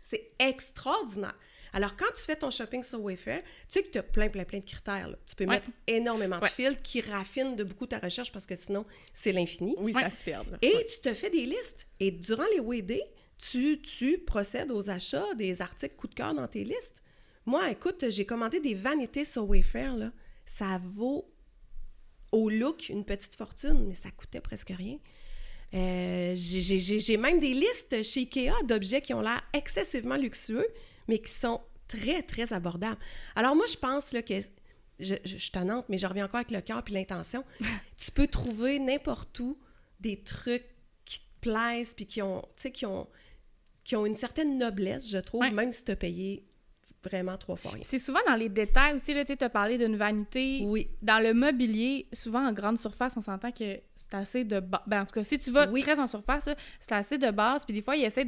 S3: C'est extraordinaire. Alors, quand tu fais ton shopping sur Wayfair, tu sais que tu as plein de critères. Là. Tu peux mettre énormément de filtres qui raffinent de beaucoup ta recherche parce que sinon, c'est l'infini.
S2: Oui, ça se perd.
S3: Et tu te fais des listes. Et durant les Wayday, tu procèdes aux achats des articles coup de cœur dans tes listes. Moi, écoute, j'ai commandé des vanités sur Wayfair. Là. Ça vaut au look une petite fortune, mais ça coûtait presque rien. J'ai même des listes chez Ikea d'objets qui ont l'air excessivement luxueux, mais qui sont très, très abordables. Alors moi, je pense là, que... Je suis tannante, mais je reviens encore avec le cœur puis l'intention. Tu peux trouver n'importe où des trucs qui te plaisent puis qui ont une certaine noblesse, je trouve, même si tu as payé vraiment 3 fois rien.
S1: C'est souvent dans les détails aussi, là, tu as parlé d'une vanité.
S3: Oui.
S1: Dans le mobilier, souvent en grande surface, on s'entend que c'est assez de base. Ben, en tout cas, si tu vas très en surface, là, c'est assez de base. Puis des fois, ils essaient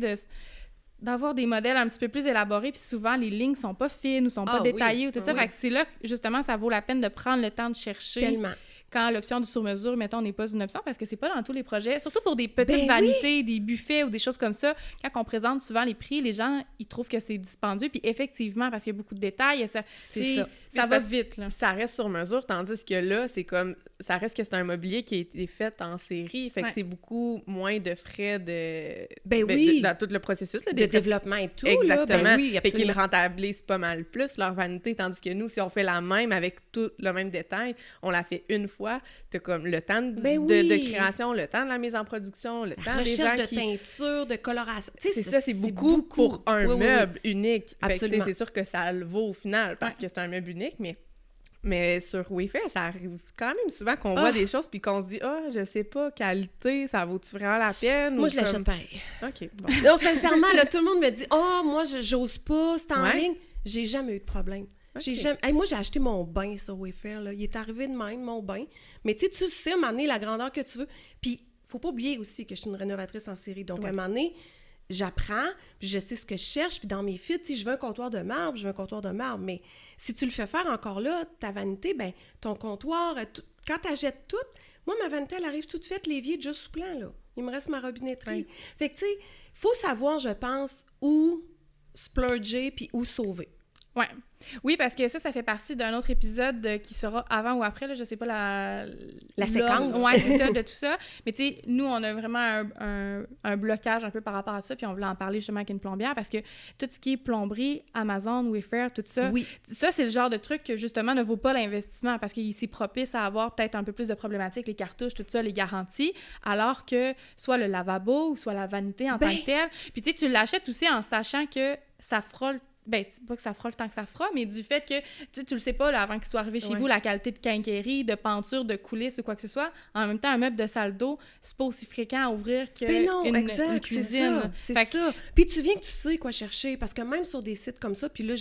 S1: d'avoir des modèles un petit peu plus élaborés, puis souvent, les lignes sont pas fines ou sont pas détaillées ou tout ça. Fait que c'est là que, justement, ça vaut la peine de prendre le temps de chercher.
S3: Tellement.
S1: Quand l'option du sur-mesure, mettons, n'est pas une option, parce que c'est pas dans tous les projets, surtout pour des petites vanités, des buffets ou des choses comme ça, quand on présente souvent les prix, les gens, ils trouvent que c'est dispendieux, puis effectivement, parce qu'il y a beaucoup de détails, ça va vite, là.
S2: Ça reste sur mesure, tandis que là, c'est comme, ça reste que c'est un mobilier qui a été fait en série, fait que c'est beaucoup moins de frais dans tout le processus, là,
S3: de développement et tout.
S2: Exactement.
S3: Là, oui,
S2: fait qu'ils le rentabilisent pas mal plus, leur vanité, tandis que nous, si on fait la même avec tout le même détail, on la fait une fois, t'as comme le temps de création, le temps de la mise en production, le temps des gens
S3: recherche de teinture, de coloration.
S2: C'est ça, c'est beaucoup pour un meuble unique. Absolument. C'est sûr que ça le vaut au final parce que c'est un meuble unique, mais sur Wayfair, ça arrive quand même souvent qu'on voit des choses puis qu'on se dit « je sais pas, qualité, ça vaut-tu vraiment la peine? »
S3: Moi, je l'achète pareil.
S2: OK, bon.
S3: Non, sincèrement, là, tout le monde me dit « moi, j'ose pas, c'est en ligne. » J'ai jamais eu de problème. Okay. Moi, j'ai acheté mon bain sur Wayfair, là. Il est arrivé de même, mon bain. Mais tu sais, à un moment donné, la grandeur que tu veux. Puis, faut pas oublier aussi que je suis une rénovatrice en série. Donc, à un moment donné, j'apprends, puis je sais ce que je cherche. Puis, dans mes fits, si je veux un comptoir de marbre, je veux un comptoir de marbre. Mais si tu le fais faire encore là, ta vanité, ben ton comptoir, quand tu achètes tout, moi, ma vanité, elle arrive toute faite, l'évier déjà sous plan, là. Il me reste ma robinetterie. Fait que, tu sais, il faut savoir, je pense, où splurger puis où sauver.
S1: Ouais. Oui, parce que ça fait partie d'un autre épisode qui sera avant ou après, là, je sais pas la
S3: séquence.
S1: Ouais, c'est ça, de tout ça. Mais tu sais, nous, on a vraiment un blocage un peu par rapport à ça, puis on voulait en parler justement avec une plombière, parce que tout ce qui est plomberie, Amazon, Wayfair, tout ça, ça, c'est le genre de truc que justement ne vaut pas l'investissement, parce qu'il c'est propice à avoir peut-être un peu plus de problématiques, les cartouches, tout ça, les garanties, alors que soit le lavabo ou soit la vanité en tant que telle. Puis tu sais, tu l'achètes aussi en sachant que ça frôle. Ben, pas que ça fera le temps que ça fera, mais du fait que tu le sais pas là, avant qu'il soit arrivé chez vous, la qualité de quincaillerie, de peinture, de coulisses ou quoi que ce soit. En même temps, un meuble de salle d'eau, c'est pas aussi fréquent à ouvrir qu'une cuisine.
S3: C'est ça. Puis tu viens que tu sais quoi chercher, parce que même sur des sites comme ça, puis là,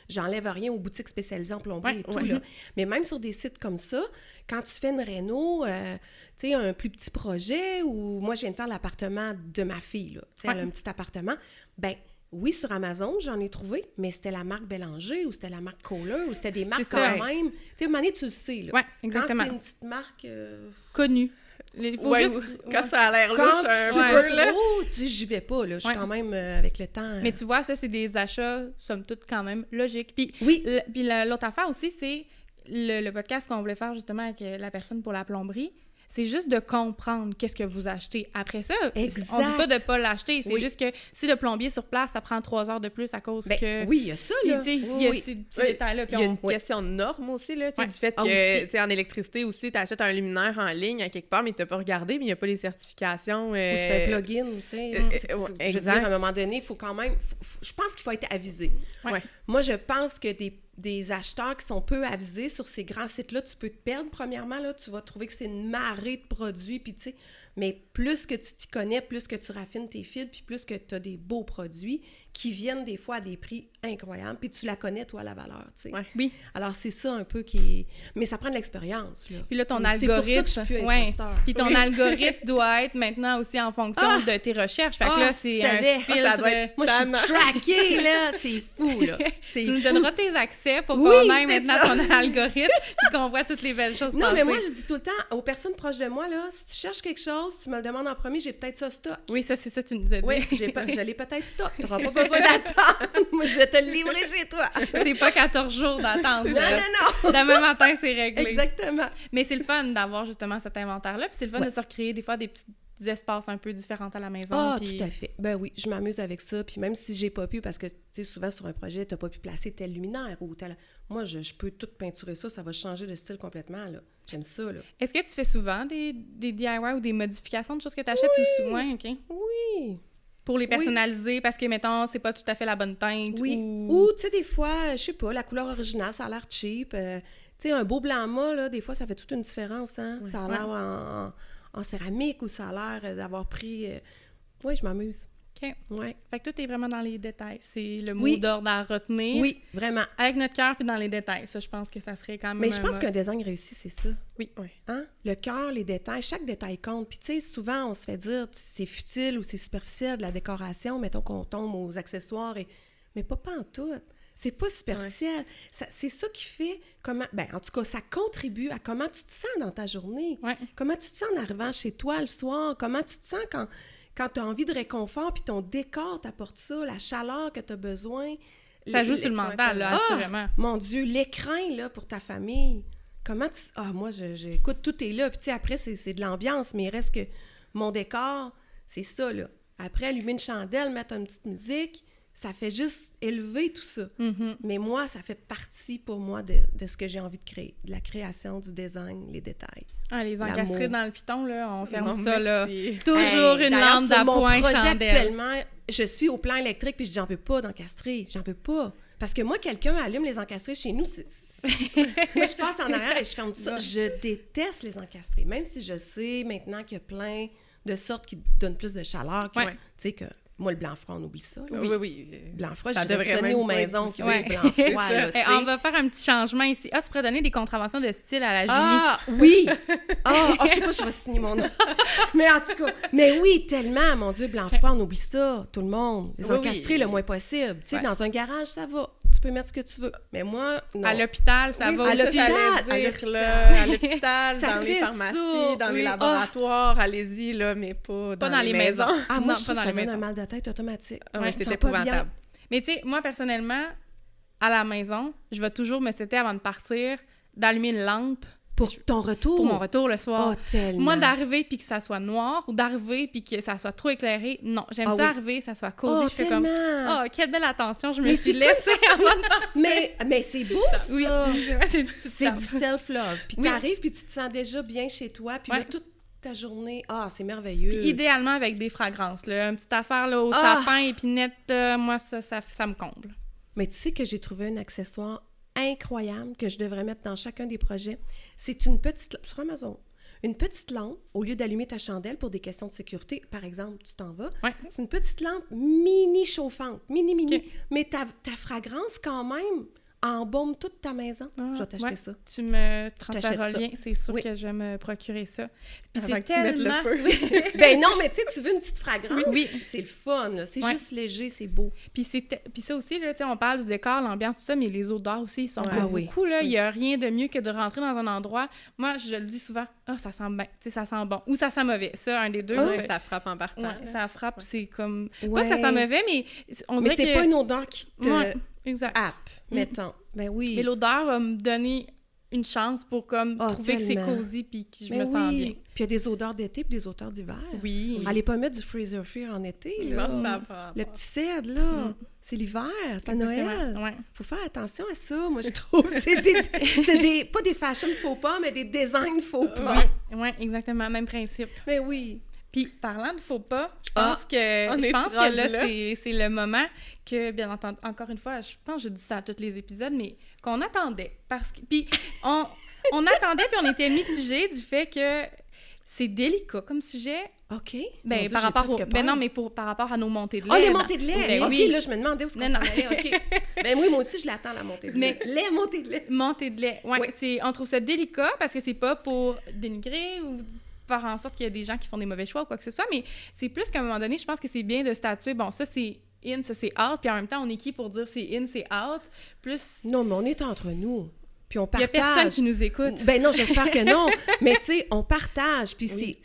S3: j'enlève rien aux boutiques spécialisées en plomberie et tout, là, mais même sur des sites comme ça, quand tu fais une réno, tu sais, un plus petit projet, ou moi, je viens de faire l'appartement de ma fille, là, tu sais, elle a un petit appartement, ben oui, sur Amazon, j'en ai trouvé, mais c'était la marque Bélanger ou c'était la marque Kohler ou c'était des marques quand même. Tu sais, à un moment donné, tu le sais, là.
S1: Oui, exactement.
S3: Quand c'est une petite marque...
S1: connue. Il faut juste...
S2: Quand ça a l'air louche un peu, là.
S3: Tu sais, j'y vais pas, là. Je suis quand même, avec le temps...
S1: Mais tu vois, ça, c'est des achats, somme toute, quand même logiques. Puis, puis l'autre affaire aussi, c'est le podcast qu'on voulait faire, justement, avec la personne pour la plomberie. C'est juste de comprendre qu'est-ce que vous achetez. Après ça, on dit pas de pas l'acheter. C'est juste que si le plombier sur place, ça prend 3 heures de plus à cause que...
S3: Oui, il y a ça, là.
S1: Il y a ces petits détails-là.
S2: Il y a une question de norme aussi, là, du fait que, tu sais, en électricité aussi, tu achètes un luminaire en ligne à quelque part, mais tu n'as pas regardé, mais il n'y a pas les certifications.
S3: Ou c'est un plugin, tu sais. Je veux dire, à un moment donné, il faut quand même... je pense qu'il faut être avisé.
S1: Ouais.
S3: Moi, je pense que des acheteurs qui sont peu avisés sur ces grands sites-là, tu peux te perdre, premièrement, là, tu vas trouver que c'est une marée de produits, puis tu sais, mais plus que tu t'y connais, plus que tu raffines tes fils, puis plus que tu as des beaux produits qui viennent des fois à des prix incroyables, puis tu la connais, toi, la valeur, tu sais.
S1: Ouais. Oui.
S3: Alors, c'est ça un peu qui est... Mais ça prend de l'expérience, là.
S1: Puis là, ton algorithme...
S3: C'est pour ça que je suis plus imposteur.
S1: Puis ton algorithme doit être maintenant aussi en fonction de tes recherches. Fait que là, c'est un filtre...
S3: Moi, je suis traquée, là! C'est fou, là!
S1: Tu nous donneras tes accès pour qu'on aille maintenant ton algorithme et qu'on voit toutes les belles choses passer.
S3: Non, mais moi, je dis tout le temps aux personnes proches de moi, là, si tu cherches quelque chose, tu me le demandes en premier, j'ai peut-être ça stock.
S1: Oui, ça, c'est ça, tu nous as dit.
S3: Oui, je l'ai peut-être stock. Tu n'auras pas besoin d'attendre. Moi, je vais te le livrer chez toi.
S1: C'est pas 14 jours d'attente.
S3: Non.
S1: Demain matin, c'est réglé.
S3: Exactement.
S1: Mais c'est le fun d'avoir justement cet inventaire-là, puis c'est le fun de se recréer des fois des espaces un peu différents à la maison.
S3: Ah,
S1: puis...
S3: tout à fait. Ben oui, je m'amuse avec ça. Puis même si j'ai pas pu, parce que, tu sais, souvent sur un projet, t'as pas pu placer tel luminaire ou tel... Moi, je peux tout peinturer ça va changer de style complètement, là. J'aime ça, là.
S1: Est-ce que tu fais souvent des DIY ou des modifications de choses que tu achètes ou souvent? OK.
S3: Oui.
S1: Pour les personnaliser, parce que, mettons, c'est pas tout à fait la bonne teinte.
S3: Oui. Ou, tu sais, des fois, je sais pas, la couleur originale, ça a l'air cheap. Tu sais, un beau blanc mat, là, des fois, ça fait toute une différence, hein. Oui. Ça a l'air en céramique ou ça a l'air d'avoir pris... Oui, je m'amuse.
S1: OK.
S3: Ouais.
S1: Fait que tout est vraiment dans les détails. C'est le mot d'ordre à retenir.
S3: Oui, vraiment.
S1: Avec notre cœur puis dans les détails. Ça, je pense que ça serait quand même
S3: Mais je pense qu'un design réussi, c'est ça.
S1: Oui.
S3: Hein? Le cœur, les détails, chaque détail compte. Puis tu sais, souvent, on se fait dire c'est futile ou c'est superficiel de la décoration, mettons qu'on tombe aux accessoires, mais pas en tout. C'est pas superficiel. Ouais. C'est ça qui fait comment... Ben, en tout cas, ça contribue à comment tu te sens dans ta journée.
S1: Ouais.
S3: Comment tu te sens en arrivant chez toi le soir. Comment tu te sens quand tu as envie de réconfort, puis ton décor t'apporte ça, la chaleur que tu as besoin.
S1: Ça joue sur le mental, là, assurément.
S3: Mon Dieu, l'écran, là, pour ta famille. Comment tu... Ah, moi, écoute, tout est là. Puis, tu sais, après, c'est de l'ambiance, mais il reste que mon décor, c'est ça, là. Après, allumer une chandelle, mettre une petite musique, ça fait juste élever tout ça.
S1: Mm-hmm.
S3: Mais moi, ça fait partie, pour moi, de ce que j'ai envie de créer. De la création, du design, les détails.
S1: Ah, les encastrés dans le piton, là, on ferme
S2: non,
S1: ça, là.
S2: Merci.
S1: Toujours une lampe d'appoint
S3: mon projet
S1: chandelle.
S3: actuellement, je suis au plan électrique, puis je dis, j'en veux pas d'encastrés. J'en veux pas. Parce que moi, quelqu'un allume les encastrés chez nous, moi, je passe en arrière et je ferme tout ça. Je déteste les encastrés. Même si je sais maintenant qu'il y a plein de sortes qui donnent plus de chaleur. Tu sais que... Moi, le blanc froid, on oublie ça. Là.
S2: Oui.
S3: Blanc froid, je devrais sonner aux maisons qui disent blanc froid. Là,
S1: on va faire un petit changement ici. Ah, tu pourrais donner des contraventions de style à la Julie.
S3: Ah, oui! Je sais pas si je vais signer mon nom. Mais en tout cas, mais oui, tellement, mon Dieu, blanc froid, on oublie ça, tout le monde. Les encastrés le moins possible. Tu sais, dans un garage, ça va. Tu peux mettre ce que tu veux. Mais moi, non.
S1: À l'hôpital, ça va.
S3: À l'hôpital,
S2: dans les pharmacies, dans les laboratoires, allez-y, là, mais pas dans les maisons.
S3: Ah, moi, je trouve que ça donne un mal de tête automatique.
S2: C'est épouvantable.
S1: Mais tu sais, moi, personnellement, à la maison, je vais toujours me setter avant de partir, d'allumer une lampe.
S3: Pour ton retour?
S1: Pour mon retour le soir.
S3: Oh, tellement!
S1: Moi, d'arriver puis que ça soit noir ou d'arriver puis que ça soit trop éclairé, non. J'aime ça arriver, ça soit cosy.
S3: Oh, tellement!
S1: Oh, quelle belle attention je me suis laissée avant de partir.
S3: Mais c'est beau, ça!
S1: Oui,
S3: c'est du self-love. Puis t'arrives puis tu te sens déjà bien chez toi. Puis là, toute ta journée, c'est merveilleux.
S1: Puis idéalement avec des fragrances, là. Une petite affaire là, au sapin, épinette, moi, ça me comble.
S3: Mais tu sais que j'ai trouvé un accessoire incroyable que je devrais mettre dans chacun des projets. C'est une petite... Sur Amazon. Une petite lampe, au lieu d'allumer ta chandelle pour des questions de sécurité, par exemple, tu t'en vas, c'est une petite lampe mini chauffante, mini. Okay. Mais ta fragrance, quand même, embaume toute ta maison. Je vais t'acheter ça.
S1: Tu me transfères le lien, c'est sûr que je vais me procurer ça. Puis c'est tellement...
S2: le feu.
S3: Ben non, mais tu sais, tu veux une petite fragrance? Oui. C'est le fun, là. C'est juste léger, c'est beau.
S1: Puis ça aussi, là, tu sais, on parle du décor, l'ambiance, tout ça, mais les odeurs aussi, ils sont beaucoup, là. Il y a rien de mieux que de rentrer dans un endroit. Moi, je le dis souvent, ça sent bien, tu sais, ça sent bon. Ou ça sent mauvais, ça, un des deux.
S2: Ça frappe en partant.
S1: Ça frappe, c'est comme... Pas que ça sent mauvais, mais on dirait
S3: que... Mais c'est pas une odeur qui te...
S1: Exact.
S3: Mettons. Ben oui.
S1: Mais l'odeur va me donner une chance pour comme trouver que c'est cosy puis que je me sens bien.
S3: Puis il y a des odeurs d'été puis des odeurs d'hiver.
S1: Oui.
S3: Allez pas mettre du Freezer Fear en été, là. Le petit cèdre, là. C'est l'hiver, c'est à Noël. Faut faire attention à ça, moi, je trouve. C'est des pas des fashion faux pas, mais des designs faux pas.
S1: Oui, exactement. Même principe.
S3: Mais oui.
S1: Puis, parlant de faux pas, je pense que là, c'est le moment que, bien entendu, encore une fois, je pense que je dis ça à tous les épisodes, mais qu'on attendait. Puis, on attendait, puis on était mitigés du fait que c'est délicat comme sujet.
S3: OK.
S1: Ben,
S3: Dieu,
S1: par rapport à nos montées de lait.
S3: Les montées de lait! OK, là, je me demandais où est-ce qu'on s'en allait. OK. Ben oui, moi aussi, je l'attends, la montée de lait. Les montées de lait.
S1: Montée de lait, oui. On trouve ça délicat parce que c'est pas pour dénigrer ou faire en sorte qu'il y a des gens qui font des mauvais choix ou quoi que ce soit, mais c'est plus qu'à un moment donné, je pense que c'est bien de statuer, bon, ça c'est in, ça c'est out, puis en même temps, on est qui pour dire c'est in, c'est out, plus...
S3: Non, mais on est entre nous, puis on partage.
S1: Il y a personne qui nous écoute.
S3: Ben non, j'espère que non, mais tu sais, on partage, puis c'est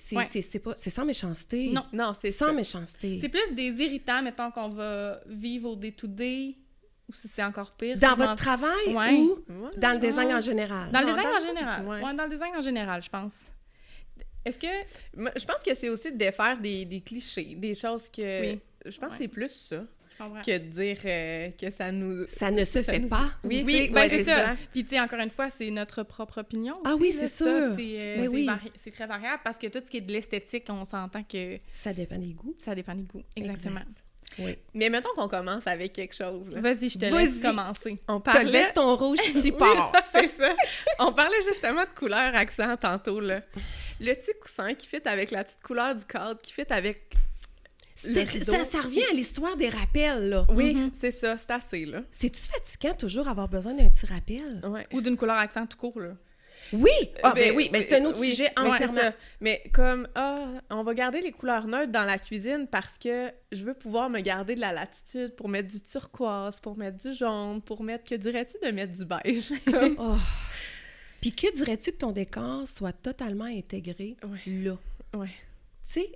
S3: sans méchanceté.
S1: Non, c'est
S3: sans méchanceté.
S1: C'est plus des irritants, mettons, qu'on va vivre au day-to-day, ou si c'est encore pire.
S3: Dans votre travail ou dans le design en général?
S1: Dans le design en général. Ouais, dans le design en général, je pense. Est-ce que...
S2: Je pense que c'est aussi de défaire des clichés, des choses que...
S1: Oui.
S2: Je pense que c'est plus ça.
S1: comprends.
S2: Que de dire que ça nous...
S3: Ça ne se fait pas.
S1: Oui, ben c'est ça. Puis, tu sais, encore une fois, c'est notre propre opinion aussi.
S3: Ah oui,
S1: là,
S3: c'est sûr.
S1: C'est très variable parce que tout ce qui est de l'esthétique, on s'entend que...
S3: Ça dépend des goûts.
S1: Ça dépend des goûts, exactement.
S3: Exact. Oui.
S2: Mais mettons qu'on commence avec quelque chose. Là.
S1: Vas-y, je te laisse commencer.
S2: On parlait...
S3: Te laisse ton rouge, tu pars.
S2: C'est ça. On parlait justement de couleur accent tantôt, là. Le petit coussin qui fit avec la petite couleur du cadre, qui fit avec...
S3: Ça revient à l'histoire des rappels, là.
S2: Oui, c'est ça, c'est assez, là.
S3: C'est-tu fatigant toujours avoir besoin d'un petit rappel?
S2: Ouais.
S1: Ou d'une couleur accent tout court, là.
S3: Oui! Mais c'est un autre sujet entièrement.
S2: Ça. Mais comme, on va garder les couleurs neutres dans la cuisine parce que je veux pouvoir me garder de la latitude pour mettre du turquoise, pour mettre du jaune, pour mettre, que dirais-tu de mettre du beige?
S3: Oh. Puis que dirais-tu que ton décor soit totalement intégré là?
S2: Ouais.
S3: Tu sais,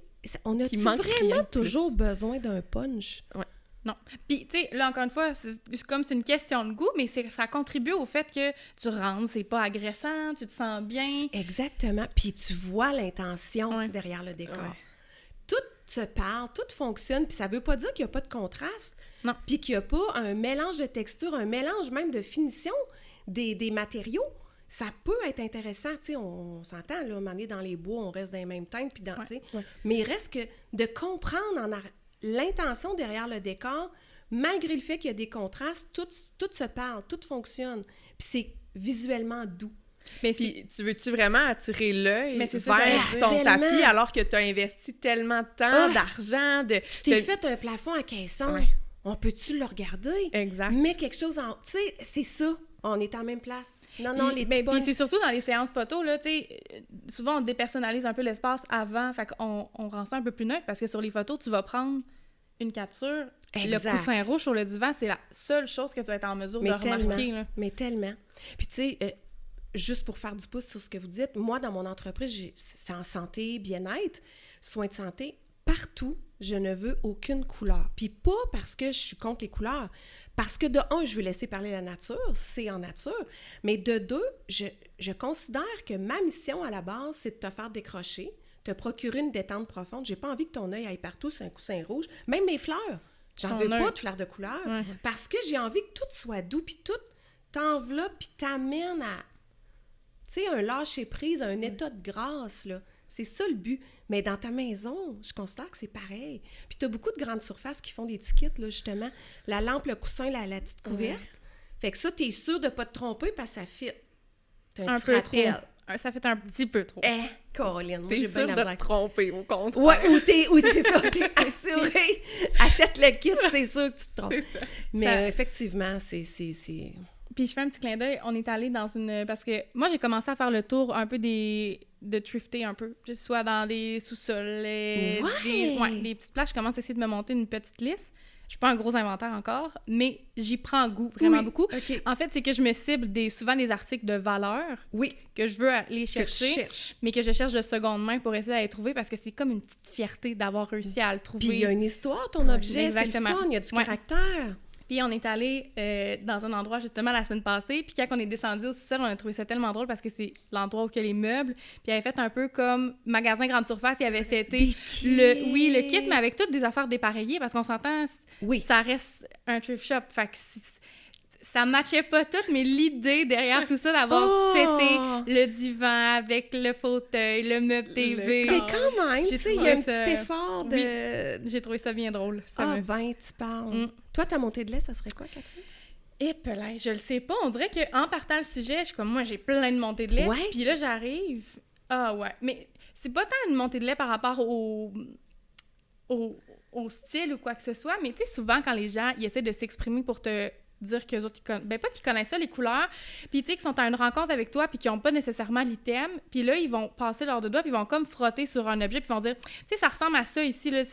S3: on a-tu vraiment toujours besoin d'un punch?
S1: Ouais. Non. Puis, tu sais, là, encore une fois, c'est comme c'est une question de goût, mais ça contribue au fait que tu rentres, c'est pas agressant, tu te sens bien.
S3: Exactement. Puis tu vois l'intention derrière le décor. Ouais. Tout se parle, tout fonctionne, puis ça veut pas dire qu'il n'y a pas de contraste.
S1: Non.
S3: Puis qu'il n'y a pas un mélange de textures, un mélange même de finition des matériaux. Ça peut être intéressant, tu sais, on s'entend, là, on est dans les bois, on reste dans les mêmes teintes, puis tu sais, mais il reste que de comprendre l'intention derrière le décor, malgré le fait qu'il y a des contrastes, tout se parle, tout fonctionne, puis c'est visuellement doux.
S2: Mais puis, tu veux-tu vraiment attirer l'œil vers ton tapis alors que tu as investi tellement de temps, d'argent,
S3: Tu t'es fait un plafond à caisson, on peut-tu le regarder?
S2: Exact.
S3: Mets quelque chose en... Tu sais, c'est ça. On est en même place. Non, les petits
S1: Puis c'est surtout dans les séances photos, là, tu sais, souvent on dépersonnalise un peu l'espace avant, fait qu'on rend ça un peu plus neutre, parce que sur les photos, tu vas prendre une capture, le coussin rouge sur le divan, c'est la seule chose que tu vas être en mesure de remarquer. Là.
S3: Mais tellement. Puis tu sais, juste pour faire du pouce sur ce que vous dites, moi, dans mon entreprise, c'est en santé, bien-être, soins de santé, partout, je ne veux aucune couleur. Puis pas parce que je suis contre les couleurs, parce que de un, je veux laisser parler la nature, c'est en nature, mais de deux, je considère que ma mission à la base, c'est de te faire décrocher, te procurer une détente profonde. J'ai pas envie que ton œil aille partout sur un coussin rouge, même mes fleurs. J'en veux pas de fleurs de couleur, parce que j'ai envie que tout soit doux, puis tout t'enveloppe, puis t'amène à, tu sais, un lâcher-prise, un état de grâce, là. C'est ça le but. Mais dans ta maison, je considère que c'est pareil. Puis tu as beaucoup de grandes surfaces qui font des petits kits, là, justement. La lampe, le coussin, la petite couverte. Fait que ça, t'es sûr de pas te tromper parce que ça fit. T'as un petit rappel.
S1: Ça fait un petit peu trop.
S3: Caroline, moi,
S2: j'ai bien la misère. T'es sûr de te tromper, au contraire.
S3: Ouais, ou c'est ça, t'es assuré. Achète le kit, c'est sûr que tu te trompes. Mais effectivement, c'est...
S1: Puis je fais un petit clin d'œil, on est allé dans une... Parce que moi, j'ai commencé à faire le tour un peu de thrifter un peu. Je soit dans des sous-sols, des petites places. Je commence à essayer de me monter une petite liste. Je suis pas un gros inventaire encore, mais j'y prends goût vraiment beaucoup. Okay. En fait, c'est que je me cible souvent des articles de valeur que je veux aller chercher, mais que je cherche de seconde main pour essayer d'aller trouver parce que c'est comme une petite fierté d'avoir réussi à le trouver.
S3: Puis il y a une histoire, ton objet, c'est le fun, il y a du caractère.
S1: Puis on est allé dans un endroit justement la semaine passée, puis quand on est descendu au sous-sol, on a trouvé ça tellement drôle parce que c'est l'endroit où il y a les meubles, puis il avait fait un peu comme magasin grande surface, il y avait seté le kit, mais avec toutes des affaires dépareillées, parce qu'on s'entend, ça reste un thrift shop, fait que ça matchait pas tout, mais l'idée derrière tout ça d'avoir seté le divan avec le fauteuil, le meuble TV.
S3: Mais quand même, tu sais, il y a un petit effort de...
S1: Oui, j'ai trouvé ça bien drôle.
S3: Tu parles. Toi, ta montée de lait, ça serait quoi, Catherine?
S1: Et je le sais pas. On dirait qu'en partant le sujet, je suis comme, moi, j'ai plein de montées de lait. Puis là, j'arrive... Mais c'est pas tant une montée de lait par rapport au style ou quoi que ce soit, mais tu sais, souvent, quand les gens ils essaient de s'exprimer pour te dire qu'eux autres, pas qu'ils connaissent ça, les couleurs, puis tu sais, qu'ils sont à une rencontre avec toi, puis qu'ils n'ont pas nécessairement l'item, puis là, ils vont passer leurs deux doigts, puis ils vont comme frotter sur un objet, puis ils vont dire, tu sais, ça ressemble à ça ici, là,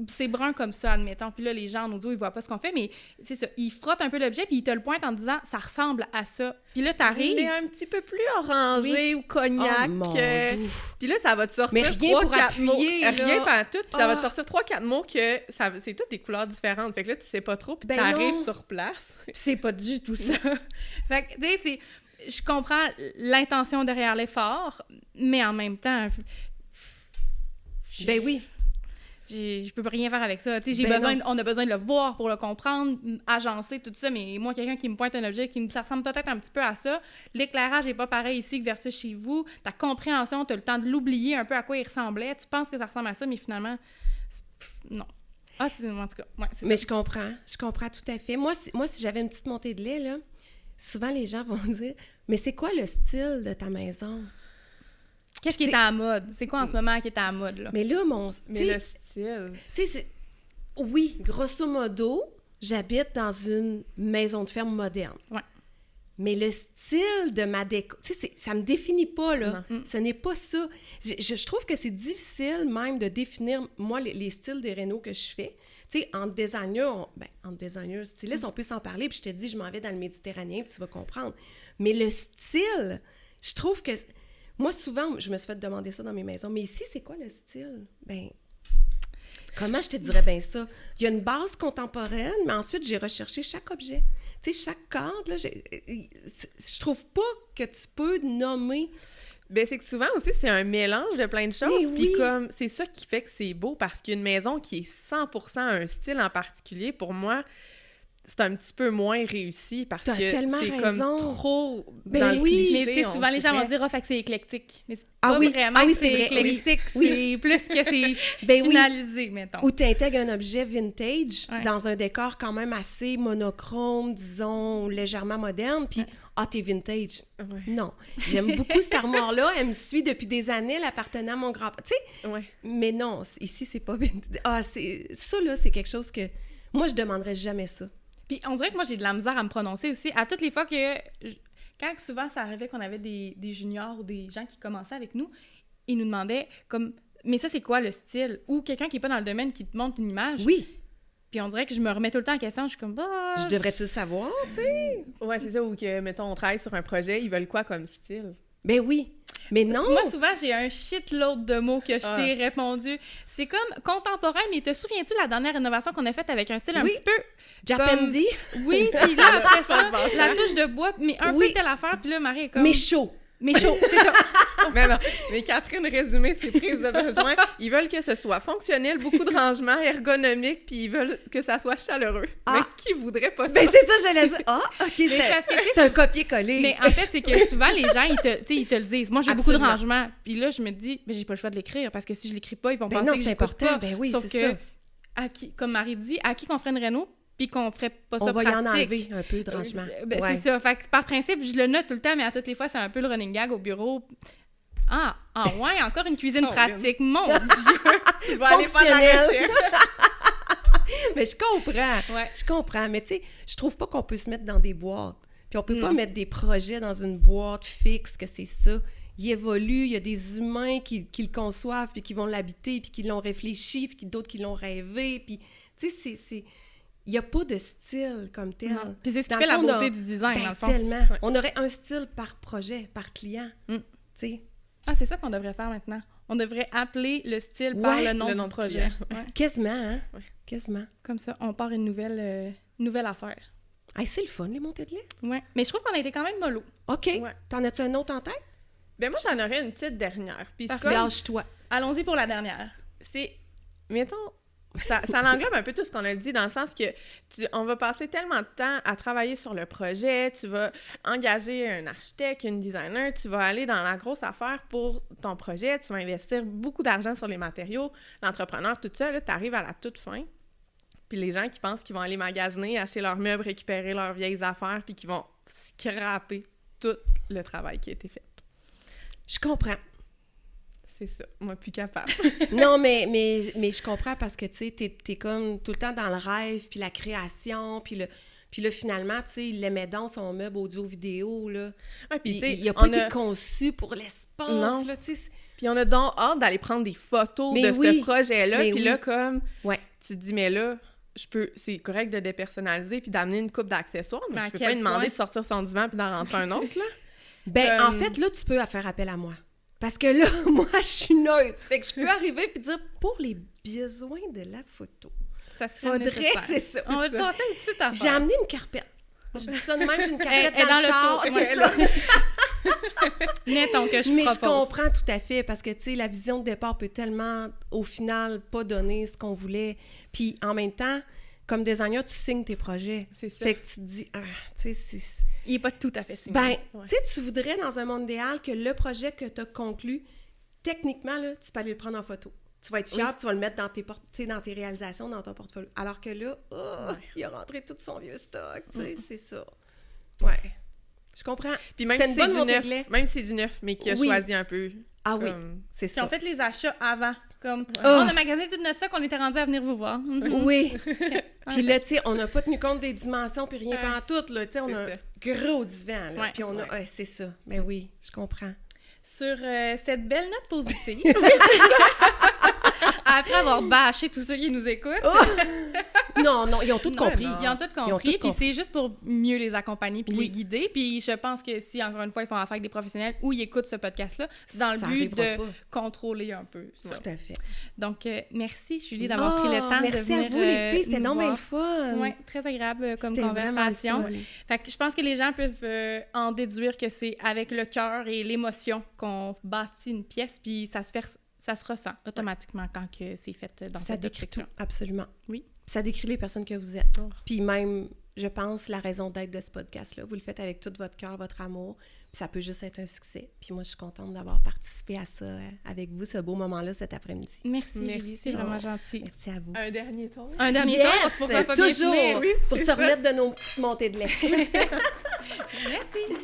S1: c'est brun comme ça, admettons, puis là, les gens en audio, ils voient pas ce qu'on fait, mais c'est ça, ils frottent un peu l'objet, puis ils te le pointent en disant, ça ressemble à ça, puis là, t'arrives...
S2: Mais un petit peu plus orangé ou cognac, puis là, ça va te sortir
S3: mais rien pour appuyer,
S2: rien pas tout, puis ça va te sortir 3-4 mots que c'est toutes des couleurs différentes, fait que là, tu sais pas trop, puis t'arrives sur place.
S1: C'est pas du tout ça. Fait que, tu sais, je comprends l'intention derrière l'effort, mais en même temps,
S3: Ben oui.
S1: Je peux rien faire avec ça. Tu sais, on a besoin de le voir pour le comprendre, agencer, tout ça, mais moi, quelqu'un qui me pointe un objet, ça ressemble peut-être un petit peu à ça. L'éclairage n'est pas pareil ici que versus chez vous. Ta compréhension, tu as le temps de l'oublier un peu à quoi il ressemblait. Tu penses que ça ressemble à ça, mais finalement, non. Ah, c'est en tout cas, ouais, c'est
S3: mais
S1: ça.
S3: Je comprends tout à fait. Moi, si j'avais une petite montée de lait, là, souvent les gens vont dire « Mais c'est quoi le style de ta maison? »
S1: Qu'est-ce qui est à la mode? C'est quoi en ce moment qui est à la mode, là?
S3: Mais là,
S2: Mais le style...
S3: Oui, grosso modo, j'habite dans une maison de ferme moderne.
S1: Ouais.
S3: Mais le style de ma déco... Tu sais, ça me définit pas, là.
S2: Non.
S3: Ce n'est pas ça. Je trouve que c'est difficile même de définir, moi, les styles des rénaux que je fais. Tu sais, entre designers, stylistes, on peut s'en parler, puis je te dis, je m'en vais dans le méditerranéen, puis tu vas comprendre. Mais le style, je trouve que... Moi, souvent, je me suis fait demander ça dans mes maisons. Mais ici, c'est quoi le style? Ben, comment je te dirais bien ça? Il y a une base contemporaine, mais ensuite, j'ai recherché chaque objet. Tu sais, chaque cadre, là, je trouve pas que tu peux nommer...
S2: Ben c'est que souvent aussi, c'est un mélange de plein de choses.
S3: Mais
S2: Puis
S3: oui.
S2: comme, c'est ça qui fait que c'est beau, parce qu'une maison qui est 100% un style en particulier, pour moi... c'est un petit peu moins réussi parce que c'est comme trop dans le cliché,
S1: mais tu sais, souvent les gens vont dire « Ah, fait que c'est éclectique ». Mais c'est pas vraiment
S3: oui,
S1: que c'est éclectique, c'est plus que c'est finalisé, mettons.
S3: Ou tu intègres un objet vintage dans un décor quand même assez monochrome, disons, légèrement moderne, puis t'es vintage. Ouais. Non. J'aime beaucoup cette armoire-là. Elle me suit depuis des années, elle appartenait à mon grand-père. Tu sais? Mais non, ici, c'est pas vintage. Ça, là, c'est quelque chose que... Moi, je demanderais jamais ça.
S1: Puis on dirait que moi, j'ai de la misère à me prononcer aussi. À toutes les fois que... Quand souvent, ça arrivait qu'on avait des juniors ou des gens qui commençaient avec nous, ils nous demandaient comme... Mais ça, c'est quoi le style? Ou quelqu'un qui est pas dans le domaine qui te montre une image.
S3: Oui.
S1: Puis on dirait que je me remets tout le temps en question. Je suis comme... Bah...
S3: Je devrais-tu le savoir, tu sais?
S2: Ouais, c'est ça. Ou que, mettons, on travaille sur un projet, ils veulent quoi comme style?
S3: Ben oui. Mais non!
S1: Moi, souvent, j'ai un shitload de mots que je t'ai répondu. C'est comme contemporain, mais te souviens-tu de la dernière rénovation qu'on a faite avec un style un petit peu...
S3: Japanese?
S1: Oui, puis là, après ça, la touche de bois, mais un peu telle affaire, puis là, Marie est comme...
S3: Mais chaud!
S1: Mais chaud, c'est ça!
S2: Mais non, mais Catherine résumé ses prises de besoin. Ils veulent que ce soit fonctionnel, beaucoup de rangements, ergonomique, puis ils veulent que ça soit chaleureux. Mais qui voudrait pas ça?
S3: Ben c'est ça, j'allais dire. OK, c'est un copier-coller.
S1: Mais en fait, c'est que souvent, les gens, ils te le disent. Moi, j'ai beaucoup de rangements. Puis là, je me dis, mais j'ai pas le choix de l'écrire, parce que si je l'écris pas, ils vont penser que j'écoute pas.
S3: Ben oui,
S1: sauf
S3: c'est
S1: que, comme Marie dit, à qui qu'on ferait une réno, puis qu'on ferait pas ça pratique.
S3: On va y en enlever un peu de rangement.
S1: C'est ça. Fait que par principe, je le note tout le temps, mais à toutes les fois, c'est un peu le running gag au bureau. Ouais, encore une cuisine pratique. Mon Dieu!
S3: Fonctionnel! Mais je comprends. Mais tu sais, je trouve pas qu'on peut se mettre dans des boîtes. Puis on peut pas mettre des projets dans une boîte fixe, que c'est ça. Il évolue, il y a des humains qui le conçoivent, puis qui vont l'habiter, puis qui l'ont réfléchi, puis d'autres qui l'ont rêvé. Puis, tu sais, c'est... Il n'y a pas de style comme tel.
S1: Non. Puis c'est ce qui fait la beauté du design, dans le fond.
S3: Tellement. Ouais. On aurait un style par projet, par client. Tu sais.
S1: Ah, c'est ça qu'on devrait faire maintenant. On devrait appeler le style par le nom du projet.
S3: Ouais. Quasiment, hein? Ouais. Quasiment.
S1: Comme ça, on part une nouvelle affaire.
S3: Hey, c'est le fun, les montées de lait.
S1: Oui. Mais je trouve qu'on a été quand même mollo.
S3: OK. Ouais. T'en as-tu un autre en tête?
S2: Ben moi, j'en aurais une petite dernière. Puis
S3: lâche-toi.
S1: Allons-y pour la dernière.
S2: C'est... Mettons... Ça l'englobe un peu tout ce qu'on a dit, dans le sens que on va passer tellement de temps à travailler sur le projet, tu vas engager un architecte, une designer, tu vas aller dans la grosse affaire pour ton projet, tu vas investir beaucoup d'argent sur les matériaux, l'entrepreneur, tout ça, là, t'arrives à la toute fin, puis les gens qui pensent qu'ils vont aller magasiner, acheter leurs meubles, récupérer leurs vieilles affaires, puis qui vont scraper tout le travail qui a été fait.
S3: Je comprends.
S2: C'est ça, moi, plus capable.
S3: Non, mais je comprends parce que, tu sais, t'es comme tout le temps dans le rêve, puis la création, puis là, finalement, tu sais, il aimait dans son meuble audio-vidéo, là.
S2: Ouais, puis, tu sais,
S3: il a pas été conçu pour l'espace, là, tu sais.
S2: Puis on a donc hâte d'aller prendre des photos de ce projet-là, puis là, comme, tu te dis, mais là, c'est correct de dépersonnaliser puis d'amener une coupe d'accessoires, mais je peux pas lui demander de sortir son divan puis d'en rentrer un autre, là.
S3: Ben, en fait, là, tu peux faire appel à moi. Parce que là, moi, je suis neutre. Fait que je peux arriver puis dire, pour les besoins de la photo,
S1: ça faudrait,
S3: c'est ça.
S1: On va te passer une petite affaire.
S3: J'ai amené une carpette. Je dis ça de même, j'ai une carpette dans le char. C'est ça.
S1: Mettons que
S3: Mais je comprends tout à fait, parce que, tu sais, la vision de départ peut tellement, au final, pas donner ce qu'on voulait. Puis, en même temps, comme designer, tu signes tes projets.
S2: C'est ça.
S3: Fait que tu te dis, tu sais, c'est...
S1: Il n'est pas tout à fait signé.
S3: Ben, tu sais, tu voudrais, dans un monde idéal, que le projet que tu as conclu, techniquement, là, tu peux aller le prendre en photo. Tu vas être fiable, tu vas le mettre dans dans tes réalisations, dans ton portfolio. Alors que là, il a rentré tout son vieux stock, tu sais, c'est ça. Ouais. Je comprends.
S2: Puis même si c'est du neuf, mais qui a choisi un peu.
S3: Ah oui, c'est ça.
S1: Puis on fait les achats avant. Comme, on a magasiné tout notre stock, on était rendu à venir vous voir.
S3: Oui. Puis là, tu sais, on n'a pas tenu compte des dimensions, puis rien pantoute, là. Tu sais, on a un gros divan, là. Puis on a... c'est ça. Mais oui, je comprends.
S1: Sur cette belle note positive, après avoir bâché tous ceux qui nous écoutent...
S3: Non, ils ont tout compris.
S1: Ils ont tout compris, puis c'est juste pour mieux les accompagner puis les guider. Puis je pense que si, encore une fois, ils font affaire avec des professionnels ou ils écoutent ce podcast-là, c'est dans le but de contrôler un peu ça.
S3: Tout à fait.
S1: Donc, merci, Julie, d'avoir pris le temps de venir
S3: Merci à vous, les filles. C'était donc bien le fun.
S1: Oui, très agréable comme conversation. Fait que je pense que les gens peuvent en déduire que c'est avec le cœur et l'émotion qu'on bâtit une pièce, puis ça se ressent automatiquement quand que c'est fait dans cette optique-là. Ça décrit tout,
S3: absolument.
S1: Oui.
S3: Ça décrit les personnes que vous êtes. Puis même, je pense, la raison d'être de ce podcast-là. Vous le faites avec tout votre cœur, votre amour. Puis ça peut juste être un succès. Puis moi, je suis contente d'avoir participé à ça avec vous, ce beau moment-là cet après-midi.
S1: Merci, Julie. C'est vraiment gentil.
S3: Merci à vous.
S2: Un dernier tour.
S1: Un dernier tour, on se pourra pas
S3: toujours.
S1: Bien finir.
S3: Pour se remettre de nos petites montées de lait.
S1: Merci.